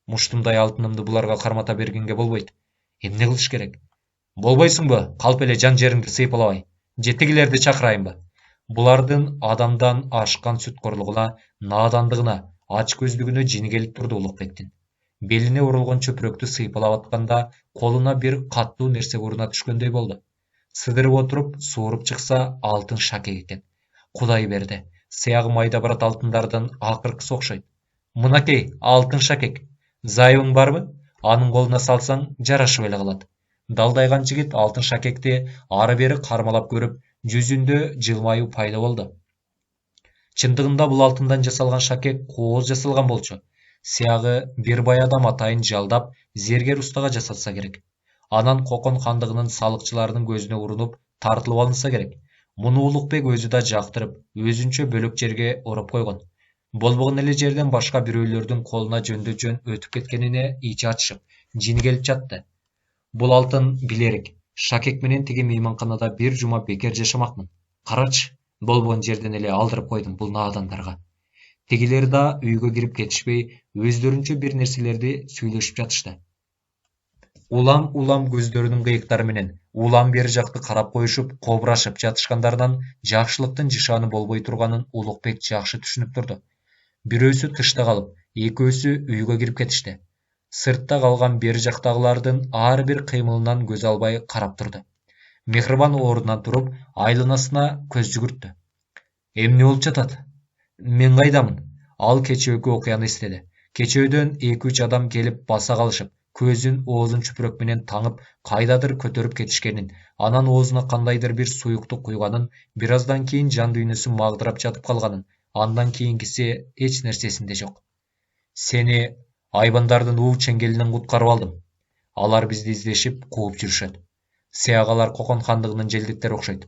Муштумдай алтынымды буларга кармата бергенге болбойт. Эмне кылыш керек? Болбойсуңбу? Калп эле жан жериңди сыйпалабай. Же тигилерди чакырайынбы? Булардын адамдан ашкан сүткорлугуна, наадандыгына, ач көздүгүнө жини келип турду Улукбектин. Белине оролгон чөпүрөктү сыйпалап атканда, колуна бир каттуу нерсе уруна түшкөндөй болду. Сыдырып отуруп, сууруп чыкса, алтын шакек экен. Кудай берди. Сыягы майда барат алтындардын акыркысы окшойт. Мынакей, алтын шакек. Зайыбың барбы? Анын колуна салсаң, жарашып эле калат. Далдайган жигит алтын шакекти ары-бери кармалап көрүп, жүзүндө жылмаюу пайда болду. Чындыгында бул алтындан жасалган шакек кооз жасалган болчу. Сыягы бир бай адам атайын жалдап, зергер устага жасатса керек. Анан Кокон хандыгынын салыкчыларынын көзүнө урунуп, тартылып алынса керек. Муну Улукбек өзү да жактырып, өзүнчө бөлөк жерге ороп койгон. Болбогон эле жерден башка бирөөлөрдүн колуна жөндө-жөн өтүп кеткенине ичи ачышып, жини келип жатты. Бул алтын билерик. Шакек менен тиги мейманканада бир жума бекер жашамакмын. Карачы, болбогон жерден эле алдырып койдум бул наадандарга. Тигилер да үйгө кирип кетишпей, өздөрүнчө бир нерселерди сүйлөшүп жатышты. Улам көздөрүнүн кыйыктары менен улам бери жакты карап коюшуп, кобурашып жатышкандарынан жакшылыктын жышааны болбой турганын Улукбек жакшы түшүнүп турду. Бирөөсү тышта калып, экөөсү үйгө кирип кетишти. Сыртта калган бери жактагылардын ар бир кыймылынан көз албай карап турду. Мехрибан ордунан туруп, айланасына көз жүгүрттү. Эмне болуп жатат? Мен кайдамын? Ал кечээкү окуяны эстеди. Кечөөдөн 2-3 адам келип баса калышып, көзүн оозун чүпүрөк менен таңып, кайдадыр көтөрүп кетишкенин, анан оозуна кандайдыр бир суюкту куйганын, бир аздан кийин жан дүйнөсү магдырап жатып калганын, андан кийинкиси эч нерсесинде жок. Сени айбандардын уу чеңгелинен куткарып алдым. Алар бизди издешип, кууп жүрүшөт. Сыягалар Кокон хандыгынын желдеттери окшойт.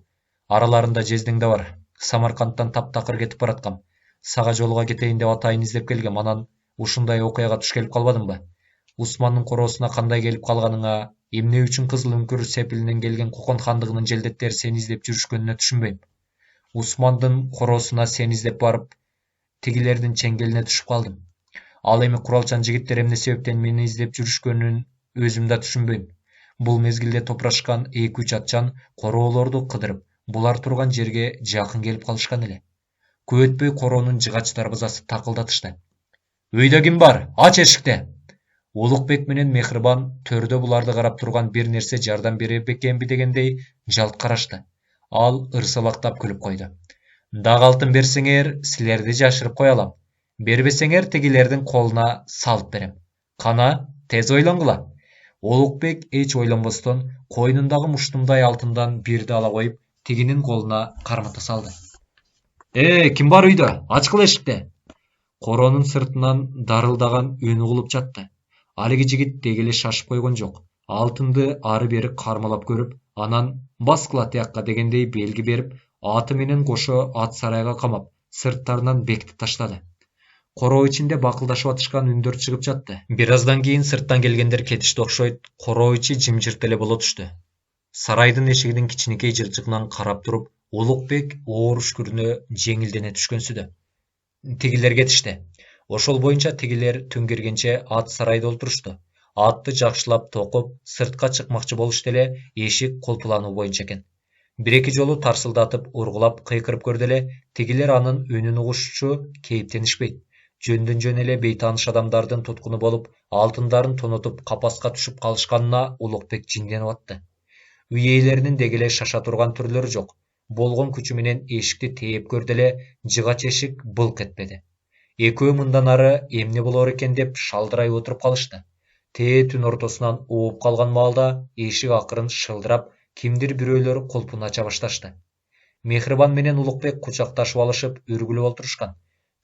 Араларында жездең да бар. Самаркандтан таптакыр кетип бараткам. Сага жолуга кетейин деп атайын издеп келгем, анан ушундай окуяга туш келип калбадымбы? Усмандын короосуна кандай келип калганыңа, эмне үчүн Кызыл Үңкүр сепилинен келген Кокон хандыгынын желдеттери сени издеп жүрүшкөнүнө түшүнбөйм. Усмандын короосуна сени издеп барып, тигилердин чеңгелине түшүп калдым. Ал эми куралчан жигиттер эмне себептен мени издеп жүрүшкөнүн өзүм да түшүнбөйм. Бул мезгилде топурашкан 2-3 атчан короолорду кыдырып, булар турган жерге жакын келип калышкан эле. Көп өтпөй короонун жыгач дарбазасы такылдатышты. Үйдө ким бар? Ач эшикти! Улукбек менен Мехрибан төрдө буларды карап турган бир нерсе жардам бере бекенби дегендей жалт карашты. Ал ырсалактап күлүп койду. Дагы алтын берсеңер, силерди жашырып коялам. Бербесеңер тигилердин колуна салып берем. Кана, тез ойлонгула. Улукбек эч ойлонбостон койнундагы муштумдай алтындан бирди ала коюп, тигинин колуна кармата салды. Ким бар үйдө? Ачкыла эшикти. Коронун сыртынан дарылдаган үн угулуп жатты. Алиги жигит деги эле шашып койгон жок. Алтынды ары бери кармалап көрүп, анан баскыла тиякка дегендей белги берип, аты менен кошо ат сарайга камап, сырттарынан бекитип таштады. Короо ичинде бакылдашып атышкан үндөр чыгып жатты. Бир аздан кийин сырттан келгендер кетишти окшойт. Короо ичи жымжырт эле боло түштү. Сарайдын эшигинин кичинекей жырчыгынан карап туруп, Улукбек оор үшкүрүнө жеңилдене түшкөнсүдө. Тигилер кетишти. Ошол боюнча тигилер түн киргенче ат сарайда олтурушту. Атты жакшылап токуп, сыртка чыкмакчы болушту эле, эшик кулпулануу боюнча экен. Бир-эки жолу тарсылдатып, ургулап, кыйкырып көрдү эле, тигилер анын үнүн угушчу кейиптенишпейт. Жөндөн жөн эле бейтааныш адамдардын туткуну болуп, алтындарын тонотуп, капаска түшүп калышканына Улукбек жиңденип атты. Үй ээлеринин деги эле шаша турган түрлөрү жок. Болгон күчү менен эшикти тээп көрдү эле, жыгач эшик былк этпеди. Экөө мындан ары эмне болор экен деп шалдырай отуруп калышты. Тээ түн ортосунан ууп калган маалда эшик акырын шылдырап, кимдир бирөөлөр кулпун ача башташты. Мехрибан менен Улукбек кучакташып алышып, үргүлүп олтурушкан.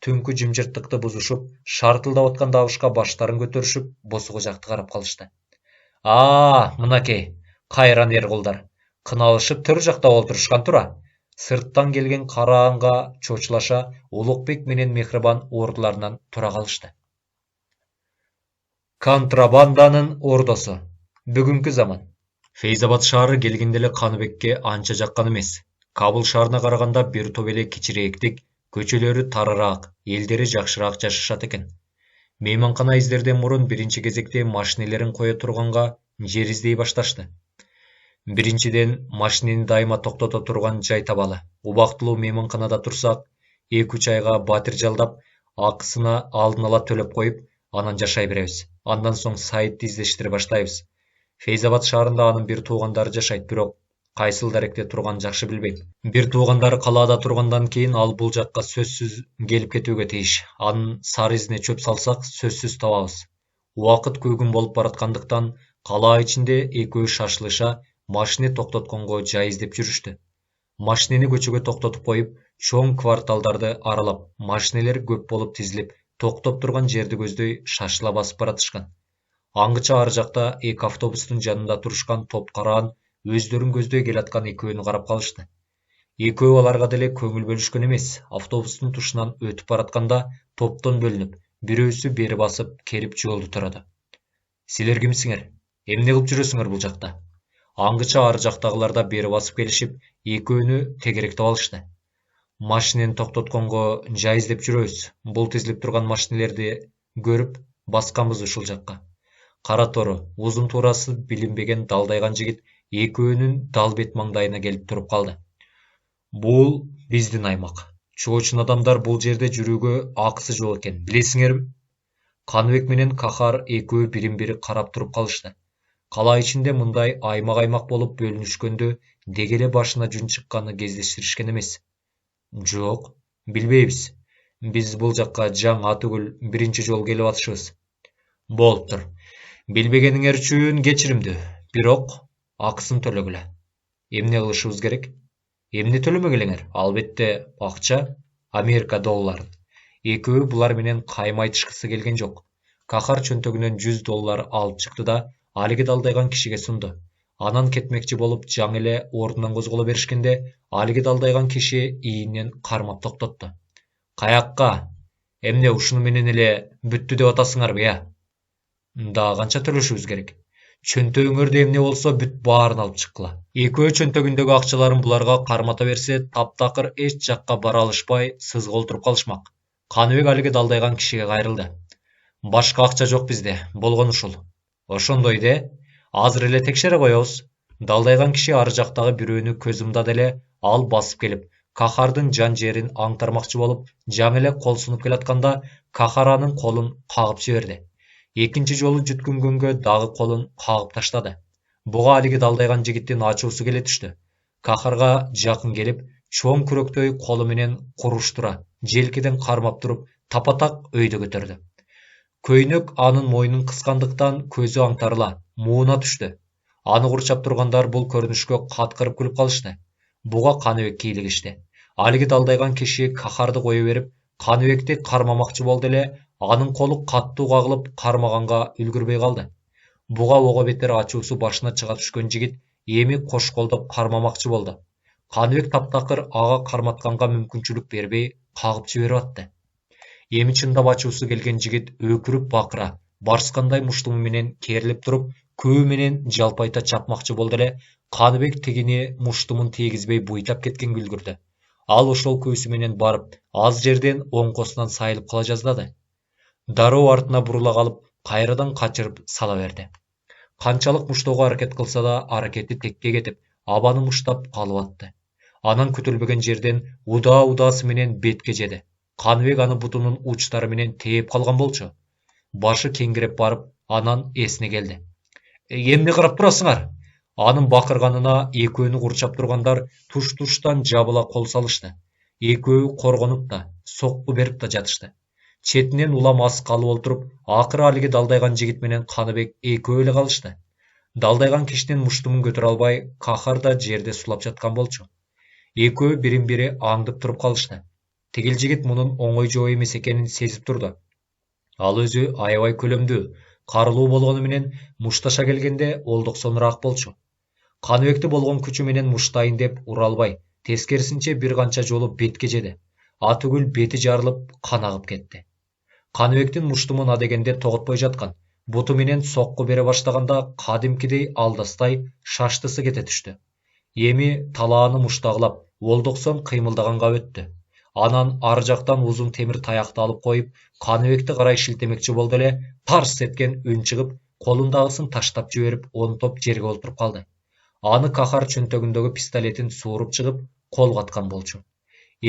Түнкү жымжырттыкты бузушуп, шартылдап аткан табышка баштарын көтөрүшүп, босугу жакты карап калышты. Мынакей, кайран эркулдар. Кыналышып төр жакта олтурушкан тура. Сырттан келген караанга чочулаша Улукбек менен Мехрибан ордуларынан тура калышты. Контрабанданын ордосу. Бүгүнкү заман. Фейзабад шаары келгенде эле Каныбекке анча жаккан эмес. Кабыл шаарына караганда бир топ эле кичирээктик, көчөлөрү тарыраак, элдери жакшыраак жашашат экен. Мейманкана издерден мурун биринчи кезекте машинелерин кое турганга жер издей башташты. Биринчиден, машинени дайыма токтото турган жай табалы. Убактылуу мейманканада турсак, 2-3 айга батир жалдап, акысына алдын ала төлөп коюп, анан жашай беребиз. Андан соң сайтты издештире баштайбыз. Фейзабад шаарында анын бир туугандары жашайт, бирок кайсыл даректе турганын жакшы билбейм. Бир туугандары калаада тургандан кийин ал бул жакка сөзсүз келип кетүүгө тийиш. Анын сары изине чөп салсак, сөзсүз табабыз. Убакыт күгүн болуп бараткандыктан калаа ичинде экөө шашылыша машина токтотконго жай издеп жүрүштү. Машинени көчөгө токтотуп коюп, чоң кварталдарды аралап, машинелер көп болуп тизилип, токтоп турган жерди көздөй шашыла басып баратышкан. Аңгыча ары жакта эки автобустун жанында турушкан топ караан өздөрүн көздөй келаткан экөөнү карап калышты. Экөө аларга деле көңүл бөлүшкөн эмес. Автобустун тушунан өтүп баратканда топтон бөлүнүп, бирөөсү бери басып, келип жолду турады. Силер кимсиңер? Эмне кылып жүрөсүңөр бул жакта? Аңгыча ары жактагылар да бери басып келишип, экөөнү тегеректеп алышты. Машинени токтотконго жай издеп жүрөбүз. Бул тизилип турган машинелерди көрүп, басканбыз ушул жакка. Кара тору, узун туурасы билинбеген далдайган жигит экөөнүн дал бет маңдайына келип туруп калды. Бул биздин аймак. Чоочун адамдар бул жерде жүрүүгө акысы жок экен, билесиңерби? Каныбек менен Кахар экөө бирин-бири карап туруп калышты. Кала ичинде мындай аймак-аймак болуп бөлүнүшкөндө деги эле башына жүн чыкканы кездештиришкен эмес. Жок, билбейбиз. Биз бул жакка жаңы түгүл биринчи жолу келип атышыбыз. Болуптур. Билбегениңер үчүн кечиримдүү, бирок акысын төлөгүлө. Эмне кылышыбыз керек? Эмне төлөмөк элеңер? Албетте акча, Америка долларын. Экөө булар менен кайма айтышкысы келген жок. Кахар чөнтөгүнөн $100 алып чыкты да, алиги далдайган кишиге сунду. Анан кетмекчи болуп жаңы эле ордунан козголо беришкенде, алиги далдайган киши ийинен кармап токтотту. Каякка? Эмне ушуну менен эле бүттү деп атасыңарбы, я? Да канча төлөшүбүз керек? Чөнтөгүңөрдө эмне болсо бүт баарын алып чыккыла. Экөө чөнтөгүндөгү акчаларын буларга кармата берсе, таптакыр эч жакка бара алышпай, сызга олтуруп калышмак. Каныбек алиги далдайган кишиге кайрылды. Башка акча жок бизде, болгон ушул. Ошондой де, азыр эле текшере коебуз. Далдайган киши ары жактагы бирөөнү көз ымдады эле, ал басып келип, Кахардын жан жерин аңтармакчы болуп, жаңы эле кол сунуп келатканда, Кахар анын колун кагып жиберди. Экинчи жолу жүткүнгөнгө дагы колун кагып таштады. Буга алиги далдайган жигиттин ачуусу келе түштү. Кахарга жакын келип, чоң күрөктөй колу менен куруштура желкеден кармап туруп тапатак өйдө көтөрдү. Көйнөк анын мойнун кыскандыктан көзү аңтарыла мууна түштү. Аны курчап тургандар бул көрүнүшкө каткырып күлүп калышты. Буга Каныбек кийлигишти. Алиги далдайган киши кахарды кое берип, Каныбекти кармамакчы болду эле, анын колу каттуу кагылып, кармаганга үлгүрбөй калды. Буга ого бетер ачуусу башына чыга түшкөн жигит эми кош колдоп кармамакчы болду. Каныбек таптакыр ага карматканга мүмкүнчүлүк бербей, кагып жиберип атты. Эми чындап ачуусу келген жигит өкүрүп бакыра, барскандай муштуму менен керилип туруп, көө менен жалпайта чапмакчы болду эле, Каныбек тигини муштумун тийгизбей буйтап кеткенге үлгүрдү. Ал ошол көөсү менен барып, аз жерден оңкосунан сайылып кала жаздады. Дароо артына бурула калып, кайрадан качырып сала берди. Канчалык муштоого аракет кылса да, аракети текке кетип, абаны муштап калып атты. Анан күтүлбөгөн жерден удаа-удаасы менен бетке жеди. Каныбек аны бутунун учтары менен тээп калган болчу. Башы кеңиреп барып, анан эсине келди. Эмне карап турасыңар? Анын бакырганына экөөнү курчап тургандар туш-туштан жабыла кол салышты. Экөө коргонуп да, сокку берип да жатышты. Четинен улам аз калып олтуруп, акыры алиги далдайган жигит менен Каныбек экөө эле калышты. Далдайган кишинин муштумун көтөрө албай, кахар да жерде сулап жаткан болчу. Экөө бирин-бири аңдып туруп калышты. Тигил жигит мунун оңой жоо эмес экенин сезип турду. Ал өзү аябай көлөмдүү, карылуу болгону менен мушташа келгенде олдоксонураак болчу. Каныбекти болгон күчү менен муштайын деп ура албай, тескерисинче бир канча жолу бетке жеди. Атүгүл бети жарылып, кан агып кетти. Каныбектин муштумун адегенде тоготпой жаткан. Буту менен сокку бере баштаганда кадимкидей алдастай шаштысы кете түштү. Эми талааны муштагылап, олдоксон кыймылдаганга өттү. Анан ар жактан узун темир таякты алып коюп, Каныбекти карай шилтемекчи болду эле, тарс эткен үн чыгып, колундагысын таштап жиберип, онтоп жерге олтуруп калды. Аны кахар чөнтөгүндөгү пистолетин сууруп чыгып, колго аткан болчу.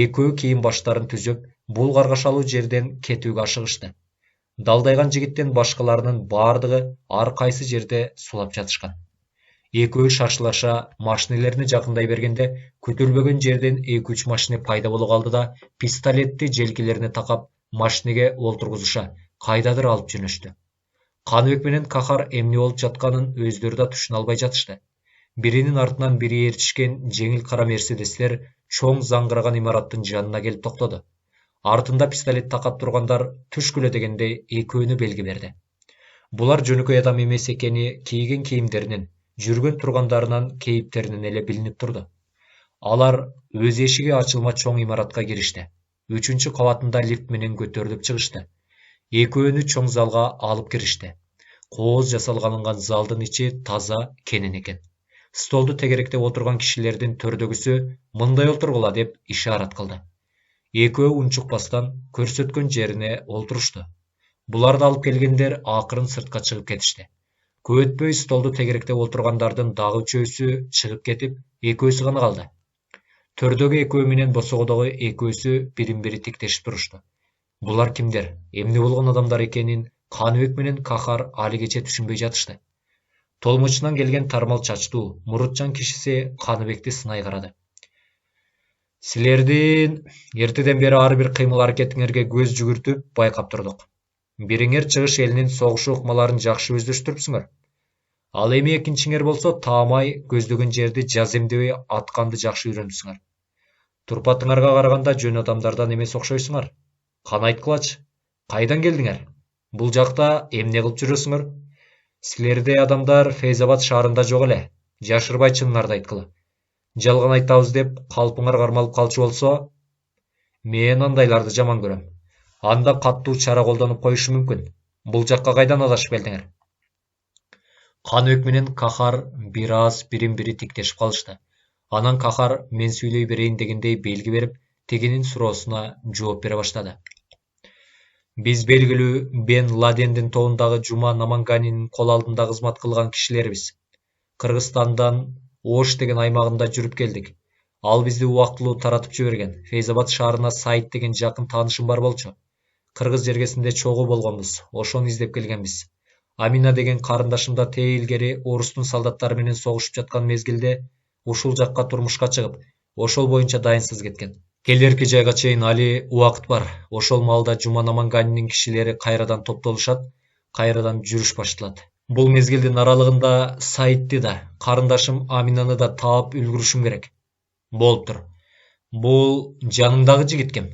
Экөө кийин баштарын түзөп, бул каргашалуу жерден кетүүгө ашыгышты. Далдайган жигиттен башкаларынын бардыгы ар кайсы жерде сулап жатышкан. Экөө шашылаша машинелерине жакындай бергенде, күтүлбөгөн жерден 2-3 машине пайда боло калды да, пистолетти желкелерине такап, машинеге олтургузуша, кайдадыр алып жөнөштү. Каныбек менен кахар эмне болуп жатканын өздөрү да түшүнө албай жатышты. Биринин артынан бири ээрчишкен жеңил кара мерседестер чоң заңгыраган имараттын жанына келип токтоду. Артында пистолет такап тургандар түшкүлө дегенде экөөнү белги берди. Булар жөнөкөй адам эмес экени кийген кийимдеринен, жүргөн тургандарынан кейиптеринен эле билинип турду. Алар өз эшиги ачылма чоң имаратка киришти. 3-чү кабатында лифт менен көтөрүлүп чыгышты. Экөөнү чоң залга алып киришти. Кооз жасалган залдын ичи таза, кенен экен. Столду тегеректеп отурган кишилердин төрдөгүсү мындай олтургула деп ишарат кылды. Экөө унчукпастан көрсөткөн жерине олтурушту. Буларды алып келгендер акырын сыртка чыгып кетишти. Көп өтпөй столду тегеректеп отургандардын дагы үчөөсү чыгып кетип, экөөсү гана калды. Төрдөгү экөө менен босогодогу экөөсү бирин-бири тиктешип турушту. Булар кимдер, эмне болгон адамдар экенин Каныбек менен кахар алигече түшүнбөй жатышты. Толмочунан келген тармал чачтуу, мурутчан кишиси Каныбекти сынай карады. Силердин эртеден бери ар бир кыймыл аракетиңерге көз жүгүртүп байкап турдук. Бириңер чыгыш элинин согушу ыкмаларын жакшы өздөштүрүпсүңөр. Ал эми экинчиңер болсо таамай көздөгөн жерди жаз эмдебей атканды жакшы үйрөнүпсүңөр. Турпатыңарга караганда жөн адамдардан эмес окшойсуңар. Кана айткылачы, кайдан келдиңер? Бул жакта эмне кылып жүрөсүңөр? Силердей адамдар Фейзабад шаарында жок эле. Жашырбай чыныңарды айткыла. Жалган айтабыз деп калпыңар кармалып калчу болсо, мен андайларды жаман көрөм. Анда каттуу чара колдонуп коюшу мүмкүн. Бул жакка кайдан адашып келдиңер? Каныбек менен кахар бир аз бирин-бири тиктешип калышты. Анан кахар мен сүйлөй берейин дегендей белги берип, тигинин суроосуна жооп бере баштады. Биз белгилүү Бен Ладендин тобундагы Жума Наманганинин кол алдында кызмат кылган кишилербиз. Кыргызстандан Ош деген аймагында жүрүп келдик. Ал бизди убактылуу таратып жиберген. Фейзабад шаарына Сайт деген жакын таанышым бар болчу. Кыргыз жергесинде чогуу болгонбуз. Ошону издеп келгенбиз. Амина деген карындашым да тээ илгери орустун солдаттары менен согушуп жаткан мезгилде ушул жакка турмушка чыгып, ошол боюнча дайынсыз кеткен. Келерки жайга чейин али убакыт бар. Ошол маалда Жуман Аманганинин кишилери кайрадан топтолушат, кайрадан жүрүш башталат. Бул мезгилдин аралыгында Саидти да, карындашым Аминаны да таап үлгүрүшүм керек. Болуптур. Бул жаныңдагы жигит ким?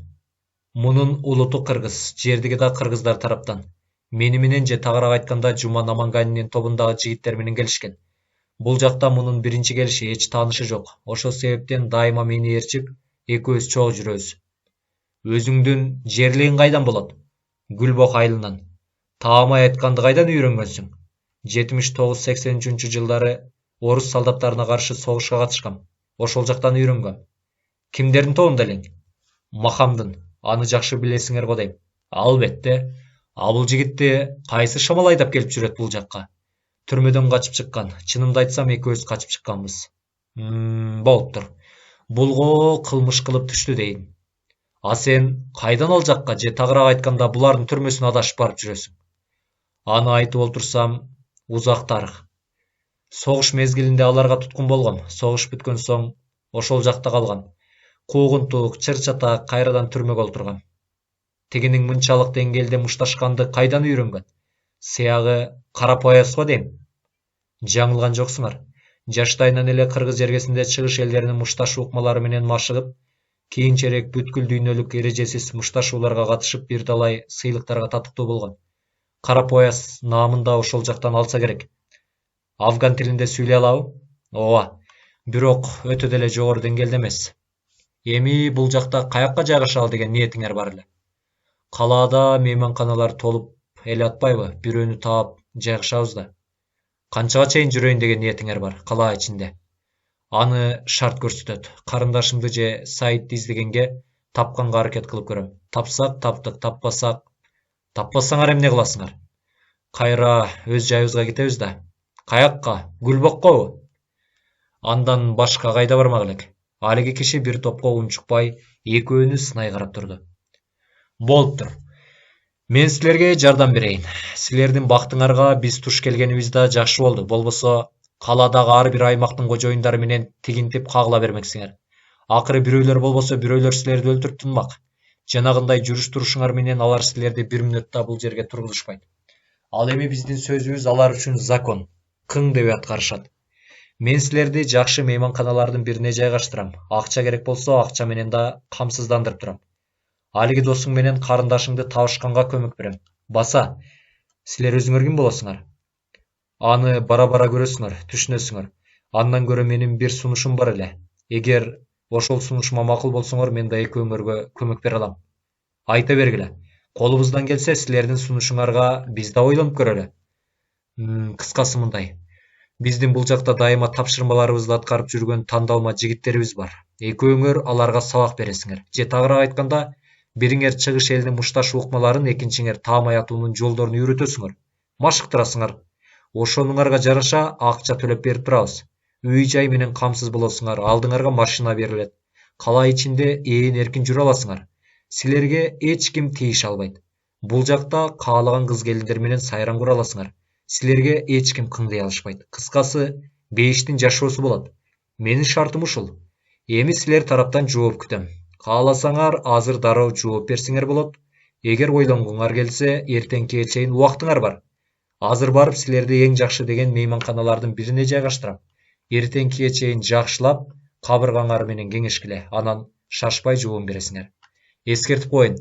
Мунун улуту кыргыз, жердиги да кыргыздар тараптан. Мени менен же тагыраак айтканда Жуман Аманганинин тобундагы жигиттер менен келишкен. Бул жакта мунун биринчи келиши, эч таанышы жок. Ошол себептен дайыма мени ээрчип, экөөбүз чогуу жүрөбүз. Өзүңдүн жерлигиң кайдан болот? Гүлбок айылынан. Таамай айтканды кайдан үйрөнгөнсүң? 79-83 жылдары орус солдаттарына каршы согушка катышкам. Ошол жактан үйрөнгөм. Кимдердин тобунда элең? Махамдын. Аны жакшы билесиңер го дейм. Албетте. А бул жигитти кайсы шамал айдап келип жүрөт бул жакка? Түрмөдөн качып чыккан. Чынымды айтсам, экөөбүз качып чыкканбыз. Болуптур. Булго кылмыш кылып түштү дейин. А сен кайдан ал жакка же тагыраак айтканда булардын түрмөсүнө адашып барып жүрөсүң? Аны айтып олтурсам, узак тарых. Согуш мезгилинде аларга туткун болгом. Согуш бүткөн соң ошол жакта калгам. Куугунтук, чыр-чатак кайрадан түрмөгө олтургам. Тигинин мынчалык деңгээлде мушташканды кайдан үйрөнгөн? Сыягы карапаяс го дейм. Жаңылган жоксуңар. Жаштайынан эле кыргыз жергесинде чыгыш элдеринин мушташуу укмалары менен машыгып, кийинчерээк бүткүл дүйнөлүк эрежесиз мушташууларга катышып бир талай сыйлыктарга татыктуу болгон. Карапаяс наамын да ошол жактан алса керек. Афган тилинде сүйлөй алабы? Ооба, бирок өтө деле жогору деңгээлде эмес. Эми бул жакта каякка жайгашалы деген ниетиңер бар эле? Калаада мейманканалар толуп эле атпайбы? Бирөөнү таап жайгашабыз да. Канчага чейин жүрөйүн деген ниетиңер бар калаа ичинде? Аны шарт көрсөтөт. Карындашымды же Саидти издегенге, тапканга аракет кылып көрөм. Тапсак таптык, таппасаңар эмне кыласыңар? Кайра өз жайыбызга кетебиз да. Каякка? Гүлбоккобу? Андан башка кайда бармак элек? Алиги киши бир топко унчукпай, экөөнү сынай карап турду. Болуптур. Мен силерге жардам берейин. Силердин бактыңарга биз туш келгенибиз да жакшы болду. Болбосо калаадагы ар бир аймактын кожоюндары менен тигинтип кагыла бермексиңер. Акыры бирөөлөр болбосо бирөөлөр силерди өлтүрүп тынмак. Жанагындай жүрүш турушуңар менен алар силерди бир мүнөттө бул жерге тургузушпайт. Ал эми биздин сөзүбүз алар үчүн закон, кың деп аткарышат. Мен силерди жакшы мейманканалардын бирине жайгаштырам. Акча керек болсо, акча менен да камсыздандырып турам. Алиги досуң менен карындашыңды табышканга көмөк берем. Баса, силер өзүңөр ким болосуңар? Аны бара-бара көрөсүңөр, түшүнөсүңөр. Андан көрө менин бир сунушум бар эле. Эгер ошол сунушума макул болсоңор, мен да экөөңөргө көмөк бере алам. Айта бергиле. Колубуздан келсе, силердин сунушуңарга биз да ойлонуп көрөлү. Кыскасы мындай. Биздин бул жакта дайыма тапшырмаларыбызды аткарып жүргөн тандалма жигиттерибиз бар. Экөөңөр аларга сабак бересиңер. Же тагыраак айтканда, бириңер чыгыш элдин мушташуу укмаларын, экинчиңер таамай атуунун жолдорун үйрөтөсүңөр. Машыктырасыңар. Ошонуңарга жараша акча төлөп берип турабыз. Үй-жай менен камсыз болосуңар, алдыңарга машина берилет. Кала ичинде ээн эркин жүрө аласыңар. Силерге эч ким тийише албайт. Бул жакта каалаган кыз келиндер менен сайран кура аласыңар. Силерге эч ким кыңдый алышпайт. Кыскасы, бейиштин жашоосу болот. Менин шартым ушул. Эми силер тараптан жооп күтөм. Кааласаңар, азыр дароо жооп берсиңер болот. Эгер ойлонгуңар келсе, эртеңкиге чейин убактыңар бар. Азыр барып силерди эң жакшы деген мейманканалардын бирине жайгаштырам. Эртеңкиге чейин жакшылап, кабыргаңар менен кеңешкиле. Анан шашпай жообун бересиңер. Эскертип коеюн.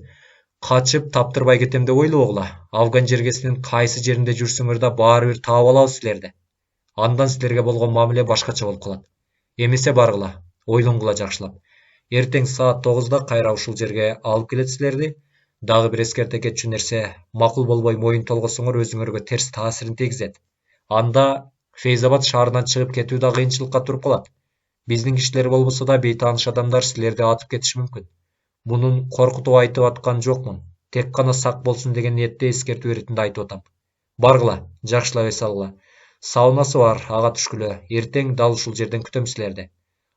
Качып таптырбай кетем деп ойлобогула. Афган жергесинин кайсы жеринде жүрсөңөр да баары бир таап алабыз силерди. Андан силерге болгон мамиле башкача болуп калат. Эмесе баргыла, ойлонгула жакшылап. Эртең саат 9-да кайра ушул жерге алып келет силерди. Дагы бир эскерте кетчү нерсе, макул болбой моюн толгосоңор өзүңөргө терс таасирин тийгизет. Анда Фейзабад шаарынан чыгып кетүү да кыйынчылыкка туруп калат. Биздин кишилер болбосо да бейтааныш адамдар силерди атып кетиши мүмкүн. Мунун коркутуп айтып аткан жокмун. Тек гана сак болсун деген ниетте эскертүү иретинде айтып атам. Баргыла, жакшылап эс алгыла. Саунасы бар, ага түшкүлө. Эртең дал ушул жерден күтөм силерди.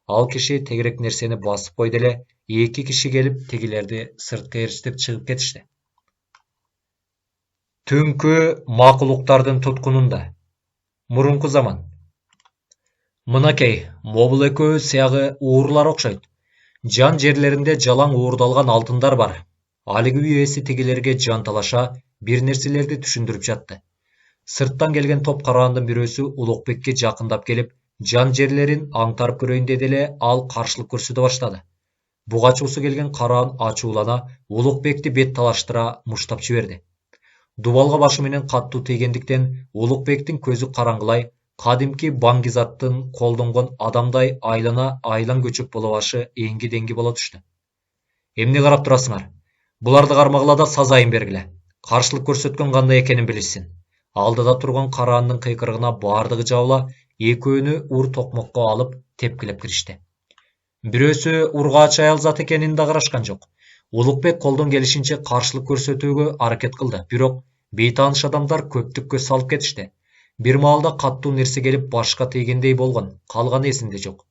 Ал киши тегерек нерсени басып койду эле, 2 киши келип тегилерди сырткы ээрчитип чыгып кетишти. Түнкү макулуктардын туткунунда. Мурунку заман. Мынакей, мобул экөөбүз сыягы уурлар окшойт. Жан жерлеринде жалаң уурдалган алтындар бар. Алиги үй ээси тигилерге жанталаша бир нерселерди түшүндүрүп жатты. Сырттан келген топ караандын бирөөсү Улукбекке жакындап келип, жан жерлерин аңтарып көрөйүн деди эле ал каршылык көрсөтө баштады. Буга ачуусу келген караан ачуулана Улукбекти бет талаштыра муштап жиберди. Дубалга башы менен каттуу тийгендиктен Улукбектин көзү караңгылай, кадимки Баңгизаттын колдонгон адамдай айлан көчөк боло башы эңги деңги боло түштү. Эмне карап турасыңар? Буларды кармагыла да сазайын бергиле. Каршылык көрсөткөн кандай экенин билишсин. Алдыда турган караандын кыйкырыгына бардыгы жабыла, экөөнү ур токмокко алып тепкилеп киришти. Бирөөсү ургаач аял зат экенин да карашкан жок. Улукбек колдон келишинче каршылык көрсөтүүгө аракет кылды, бирок бейтааныш адамдар көптүккө салып кетишти. Бир маалда каттуу нерсе келип башка тийгендей болгон, калганы эсинде жок.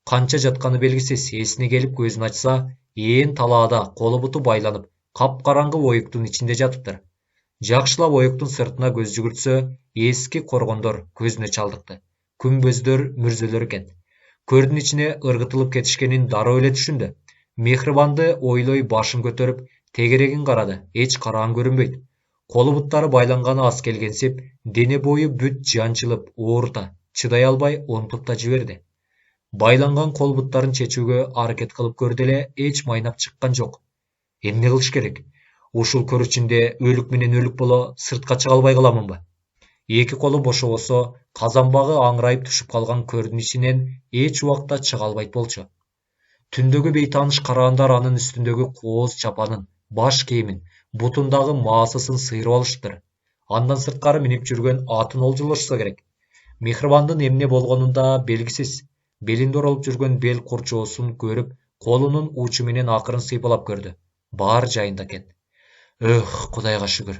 Канча жатканы белгисиз, эсине келип көзүн ачса, ээн талаада колу буту байланып, капкараңгы оюктун ичинде жатыптыр. Жакшылап оюктун сыртына көз жүгүртсө, эски коргондор көзүнө чалдыкты. Күмбөздөр, мүрзөлөр экен. Көрдүн ичине ыргытылып кетишкенин дароо эле түшүндү. Мехрибанды ойлой башын көтөрүп, тегерегин карады, эч караан көрүнбөйт. Колу буттары байланганы аз келгенсип, дене бою бүт жанчылып, оорута, чыдай албай онтуп да жиберди. Байланган кол буттарын чечүүгө аракет кылып көрдү эле, эч майнап чыккан жок. Эмне кылыш керек? Ушул көрүчүндө өлүк менен өлүк боло сыртка чыга албай каламынбы? Эки колу бошобосо, казанбагы аңырайып түшүп калган көрдүн ичинен эч убакта чыга албайт болчу. Түндөгү бейтааныш караандар анын үстүндөгү кооз чапанын, баш кийимин, бутундагы маасысын сыйрып алыштыр. Андан сырткары минип жүргөн атын олжолошсо керек. Мехрибандын эмне болгонун да белгисиз. Белинде оролуп жүргөн бел курчоосун көрүп, колунун учу менен акырын сыйпалап көрдү. Баары жайында экен. Кудайга шүгүр.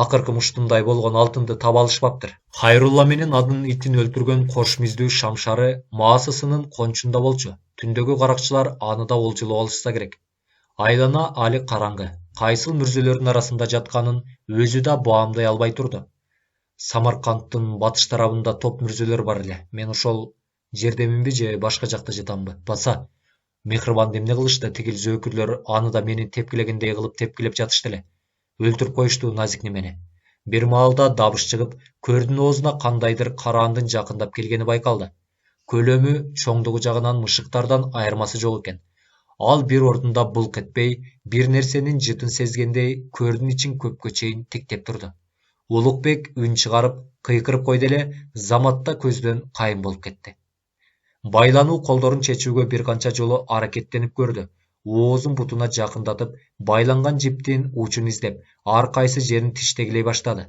Акыркы муштундай болгон алтынды таба алышпаптыр. Хайрулла менен анын итин өлтүргөн кош миздүү Шамшары маасысынын кончунда болчу. Түндөгү каракчылар аны да олжолоп алышса керек. Айлана али караңгы. Кайсыл мүрзөлөрдүн арасында жатканын өзү да баамдай албай турду. Самаркандтын батыш тарабында топ мүрзөлөр бар эле. Мен ошол жердеминби же башка жакта жатамбы? Баса, Мехрибанды эмне кылышты? Тигил зөөкүрлөр аны да мени тепкилегендей кылып тепкилеп жатышты эле. Өлтүрүп коюшту назик немени. Бир маалда дабыш чыгып, көрдүн оозуна кандайдыр караандын жакындап келгени байкалды. Көлөмү, чоңдугу жагынан мышыктардан айырмасы жок экен. Ал бир ордунда булк этпей, бир нерсенин жытын сезгендей көрдүн ичин көпкө чейин тиктеп турду. Улукбек үн чыгарып, кыйкырып койду эле, заматта көздөн кайын болуп кетти. Байлануу колдорун чечүүгө бир канча жолу аракеттенип көрдү. Оозун бутуна жакындатып, байланган жиптин учун издеп, ар кайсы жерин тиштегилей баштады.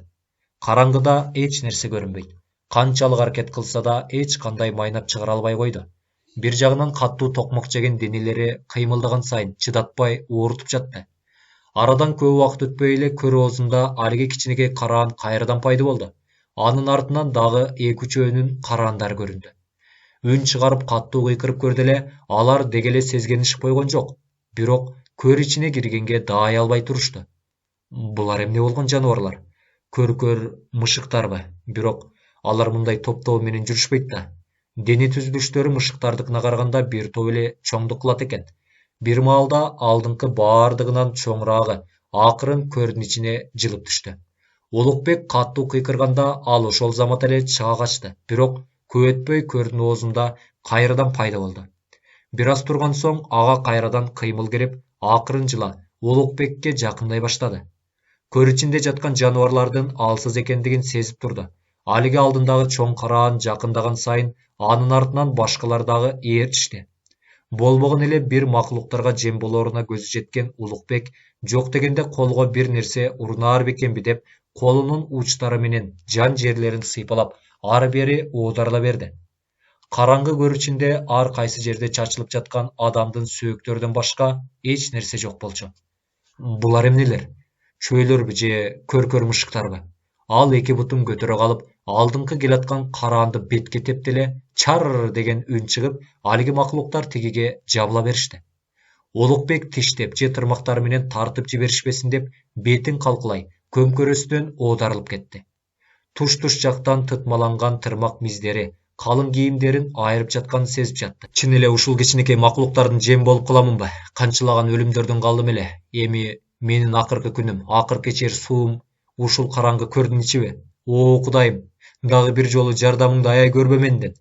Караңгыда эч нерсе көрүнбөйт. Канчалык аракет кылса да эч кандай майнап чыгара албай койду. Бир жагынан каттуу токмок жеген денелери кыймылдаган сайын чыдатпай оорутуп жатты. Арадан көп убакыт өтпөй эле көр оозунда алиги кичинекей караан кайрадан пайда болду. Анын артынан дагы 2-3 караандар көрүндү. Үн чыгарып каттуу кыйкырып көрдү эле, алар дегеле сезгенишип койгон жок. Бирок көр ичине киргенге даай албай турушту. Булар эмне болгон жаныбарлар? Көр мышыктарбы? Бирок алар мындай топтоо менен жүрүшпөйт да. Дене түзүлүштөрү мышыктардыкына караганда бир топ эле чоңдук кылат экен. Бир маалда алдыңкы баардыгынан чоңураагы акырын көрдүн ичине жылып түштү. Улукбек каттуу кыйкырганда ал ошол замат эле чыга качты. Бирок көп өтпөй көрдүн оозунда кайрадан пайда болду. Бир аз турган соң ага кайрадан кыймыл кирип, акырын жыла Улукбекке жакындай баштады. Көр ичинде жаткан жаныбарлардын алсыз экендигин сезип турду. Алиги алдындагы чоң караан жакындаган сайын анын артынан башкалар дагы ээрчишти. Болбогон эле бир макулуктарга жем болоруна көзү жеткен Улукбек жок дегенде колго бир нерсе урунаар бекенби деп колунун учтары менен жан жерлерин сыйпалап ары бери оодарыла берди. Караңгы көр ичинде ар кайсы жерде чачылып жаткан адамдын сөөктөрүнөн башка эч нерсе жок болчу. Булар эмнелер? Чөйлөрбү же көр мышыктарбы? Ал эки бутун көтөрө калып, алдыңкы келаткан караанды бетке тепти эле, чар деген үн чыгып, алиги макулуктар тигиге жабыла беришти. Улукбек тиштеп же тырмактары менен тартып жиберишпесин деп бетин калкылай, көмкөрөстөн оодарылып кетти. Туш жактан тытмаланган тырмак миздери, калың кийимдерин айырып жатканын сезип жатты. Чын эле ушул кичинекей макулуктардын жем болуп каламынбы? Канчалаган өлүмдөрдөн калдым эле. Эми менин акыркы күнүм, акыркы ичер суум ушул караңгы көрдүн ичиби? О, Кудайым, дагы бир жолу жардамыңды аяй көрбө менден.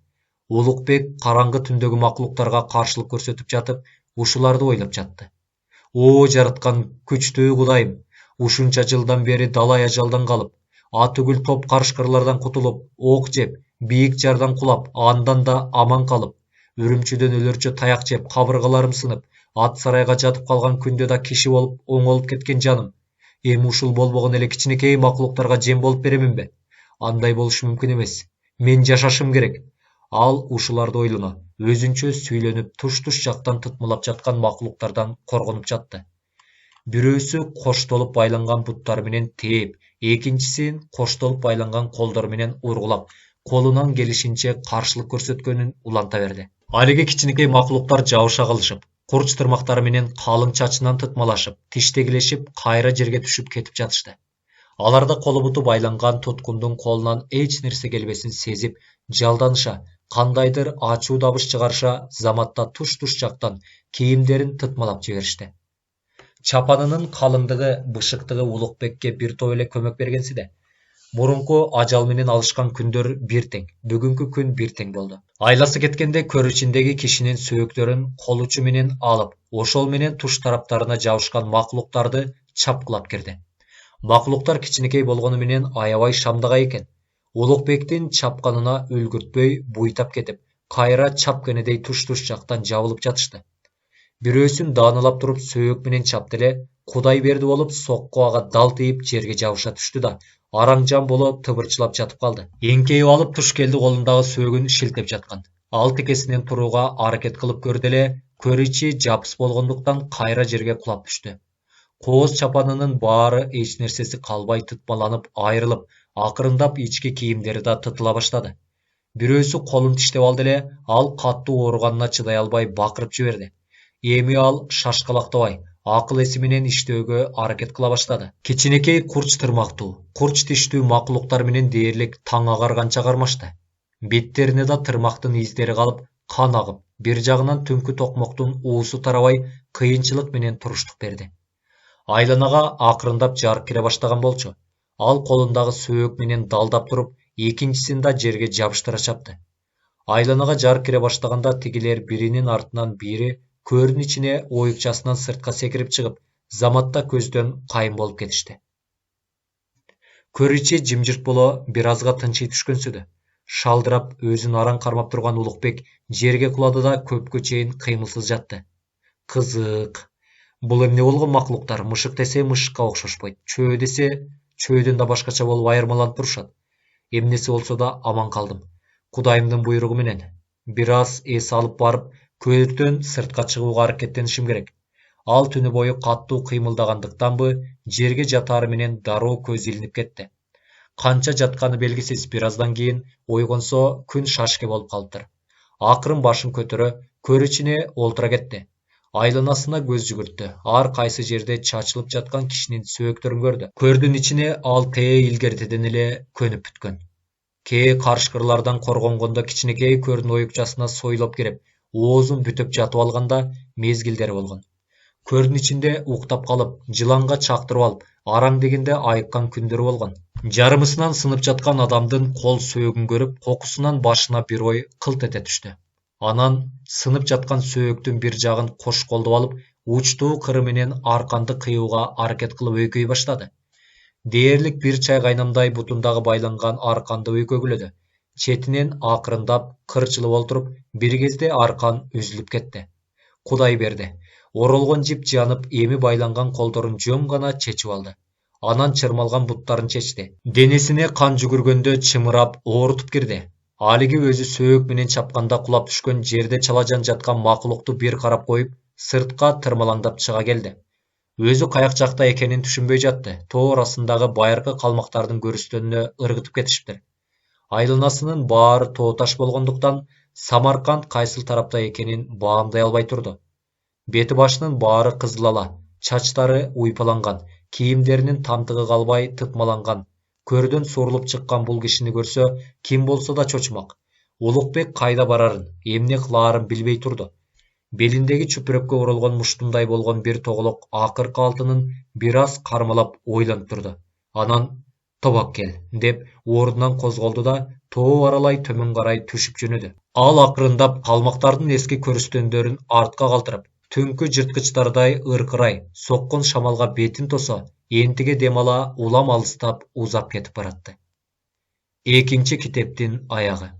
Улукбек караңгы түндөгү макулуктарга каршылык көрсөтүп жатып, ушуларды ойлоп жатты. О, жараткан күчтүү Кудайым, ушунча жылдан бери далай ажалдан калып, атүгүл топ карышкырлардан кутулуп, ок жеп, бийик жардан кулап, андан да аман калып, үрүмчүдөн өлөрчө таяк жеп, кабыргаларым сынып, ат сарайга жатып калган күндө да киши болуп оңолуп кеткен жаным. Эми ушул болбогон эле кичинекей макулуктарга жем болуп береминби? Андай болушу мүмкүн эмес. Мен жашашым керек. Ал ушуларды ойлоно, өзүнчө сүйлөнүп, туш-туш жактан тытмалап жаткан макулуктардан коргонуп жатты. Бирөөсү коштолуп байланган буттары менен тээп, экинчисин коштолуп байланган колдору менен ургулап, колунан келишинче каршылык көрсөткөнүн уланта берди. Алиги кичинекей макулуктар жабыша калышып, курч тырмактары менен калың чачынан тытмалашып, тиштегилешип, кайра жерге түшүп кетип жатышты. Аларда колу буту байланган туткундун колунан эч нерсе келбесин сезип, жалданыша, кандайдыр ачуу дабыш чыгарыша, заматта туш-туш жактан кийимдерин тытмалап жиберишти. Чапанынын калыңдыгы, бышыктыгы Улукбекке бир топ эле көмөк бергенси да, мурунку ажал менен алышкан күндөр бир тең, бүгүнкү күн бир тең болду. Айласы кеткенде көр ичиндеги кишинин сөөктөрүн кол учу менен алып, ошол менен туш тараптарына жабышкан макулуктарды чапкылап кирди. Макулуктар кичинекей болгону менен аябай шамдагай экен. Улукбектин чапканына үлгүртпөй буйтап кетип, кайра чапкенедей туш-туш жактан жабылып жатышты. Бирөөсүн даанылап туруп сөөк менен чапты эле, Кудай берди болуп сокку ага дал тийип жерге жабыша түштү да, араң-жан болуп тыбырчылап жатып калды. Эңкейип алып туш келди колундагы сөөгүн шилтеп жаткан. Ал текесинен турууга аракет кылып көрдү эле, көр ичи жапыс болгондуктан кайра жерге кулап түштү. Кооз чапанынын баары эч нерсеси калбай тытмаланып, айрылып, акырындап ички кийимдери да тытыла баштады. Бирөөсү колун тиштеп алды эле, ал каттуу ооруганына чыдай албай бакырып жиберди. Эми ал шашкалактабай, акыл эси менен иштөөгө аракет кыла баштады. Кичинекей курч тырмактуу, курч тиштүү макулуктар менен дээрлик таң агарганча кармашты. Беттерине да тырмактын издери калып, кан агып, бир жагынан түнкү токмоктун уусу тарабай кыйынчылык менен туруштук берди. Айланага акырындап жарык кире баштаган болчу. Ал колундагы сөөк менен далдап туруп, экинчисин да жерге жабыштыра чапты. Айланага жарык кире баштаганда тигилер биринин артынан бири көрдүн ичине оюкчасынан сыртка секирип чыгып, заматта көздөн кайын болуп кетишти. Көр ичи жымжырт боло бир азга тынчый түшкөнсүдө. Шалдырап, өзүн араң кармап турган Улукбек жерге кулады да көпкө чейин кыймылсыз жатты. Кызык. Бул эмне болгон макулуктар? Мышык десе мышыкка окшошпойт, чөө десе чөөдөн да башкача болуп айырмаланып турушат. Эмнеси болсо да аман калдым. Кудайымдын буйругу менен. Бир аз эс алып барып, көрдөн сыртка чыгууга аракеттенишим керек. Ал түнү бою каттуу кыймылдагандыктанбы, жерге жатаары менен дароо көз илинип кетти. Канча жатканы белгисиз, бир аздан кийин ойгонсо күн шашке болуп калыптыр. Акырын башын көтөрө, көр ичине олтура кетти. Айланасына көз жүгүрттү. Ар кайсы жерде чачылып жаткан кишинин сөөктөрүн көрдү. Көрдүн ичине ал тээ илгертеден эле көнүп бүткөн. Кээ карышкырлардан коргонгондо кичинекей көрдүн оюкчасына сойлоп кирип, оозун бүтөп жатып алганда мезгилдери болгон. Көрдүн ичинде уктап калып, жыланга чактырып алып, араң дегенде айыккан күндөрү болгон. Жарымысынан сынып жаткан адамдын кол сөөгүн көрүп, кокусунан башына бир ой кылт эте түштү. Анан сынып жаткан сөөктүн бир жагын кош колдоп алып, учтуу кыры менен арканды кыюуга аракет кылып өйкөй баштады. Дээрлик бир чай кайнамдай бутундагы байланган арканды өйкөгүлөдү. Четинен акырындап кырчылып олтуруп, бир кезде аркан үзүлүп кетти. Кудай берди. Оролгон жип жанып, эми байланган колдорун жөн гана чечип алды. Анан чырмалган буттарын чечти. Денесине кан жүгүргөндө чымырап, оорутуп кирди. Алиги өзү сөөк менен чапканда кулап түшкөн жерде чалажан жаткан макулукту бир карап коюп, сыртка тырмалаңдап чыга келди. Өзү каяк жакта экенин түшүнбөй жатты. Тоо арасындагы байыркы калмактардын көрүстөнүнө ыргытып кетишиптир. Айланасынын баары тоо таш болгондуктан Самарканд кайсыл тарапта экенин баамдай албай турду. Бети башынын баары кызыл ала, чачтары уйпаланган, кийимдеринин тамтыгы калбай тытмаланган. Көрдөн сурулуп чыккан бул кишини көрсө, ким болсо да чочумак. Улукбек кайда барарын, эмне кылаарын билбей турду. Белиндеги чүпүрөккө урулган муштумдай болгон бир тоголок акыркы алтынын бир аз кармалап ойлонуп турду. Анан «Тобоккел» деп ордунан козголду да тоо аралай төмөн карай түшүп жөнөдү. Ал акырындап калмактардын эски көрүстөндөрүн артка калтырып, түнкү жырткычтардай ыркырай соккон шамалга бетин тосо, энтиге дем ала улам алыстап узап кетип баратты. Экинчи китептин аягы.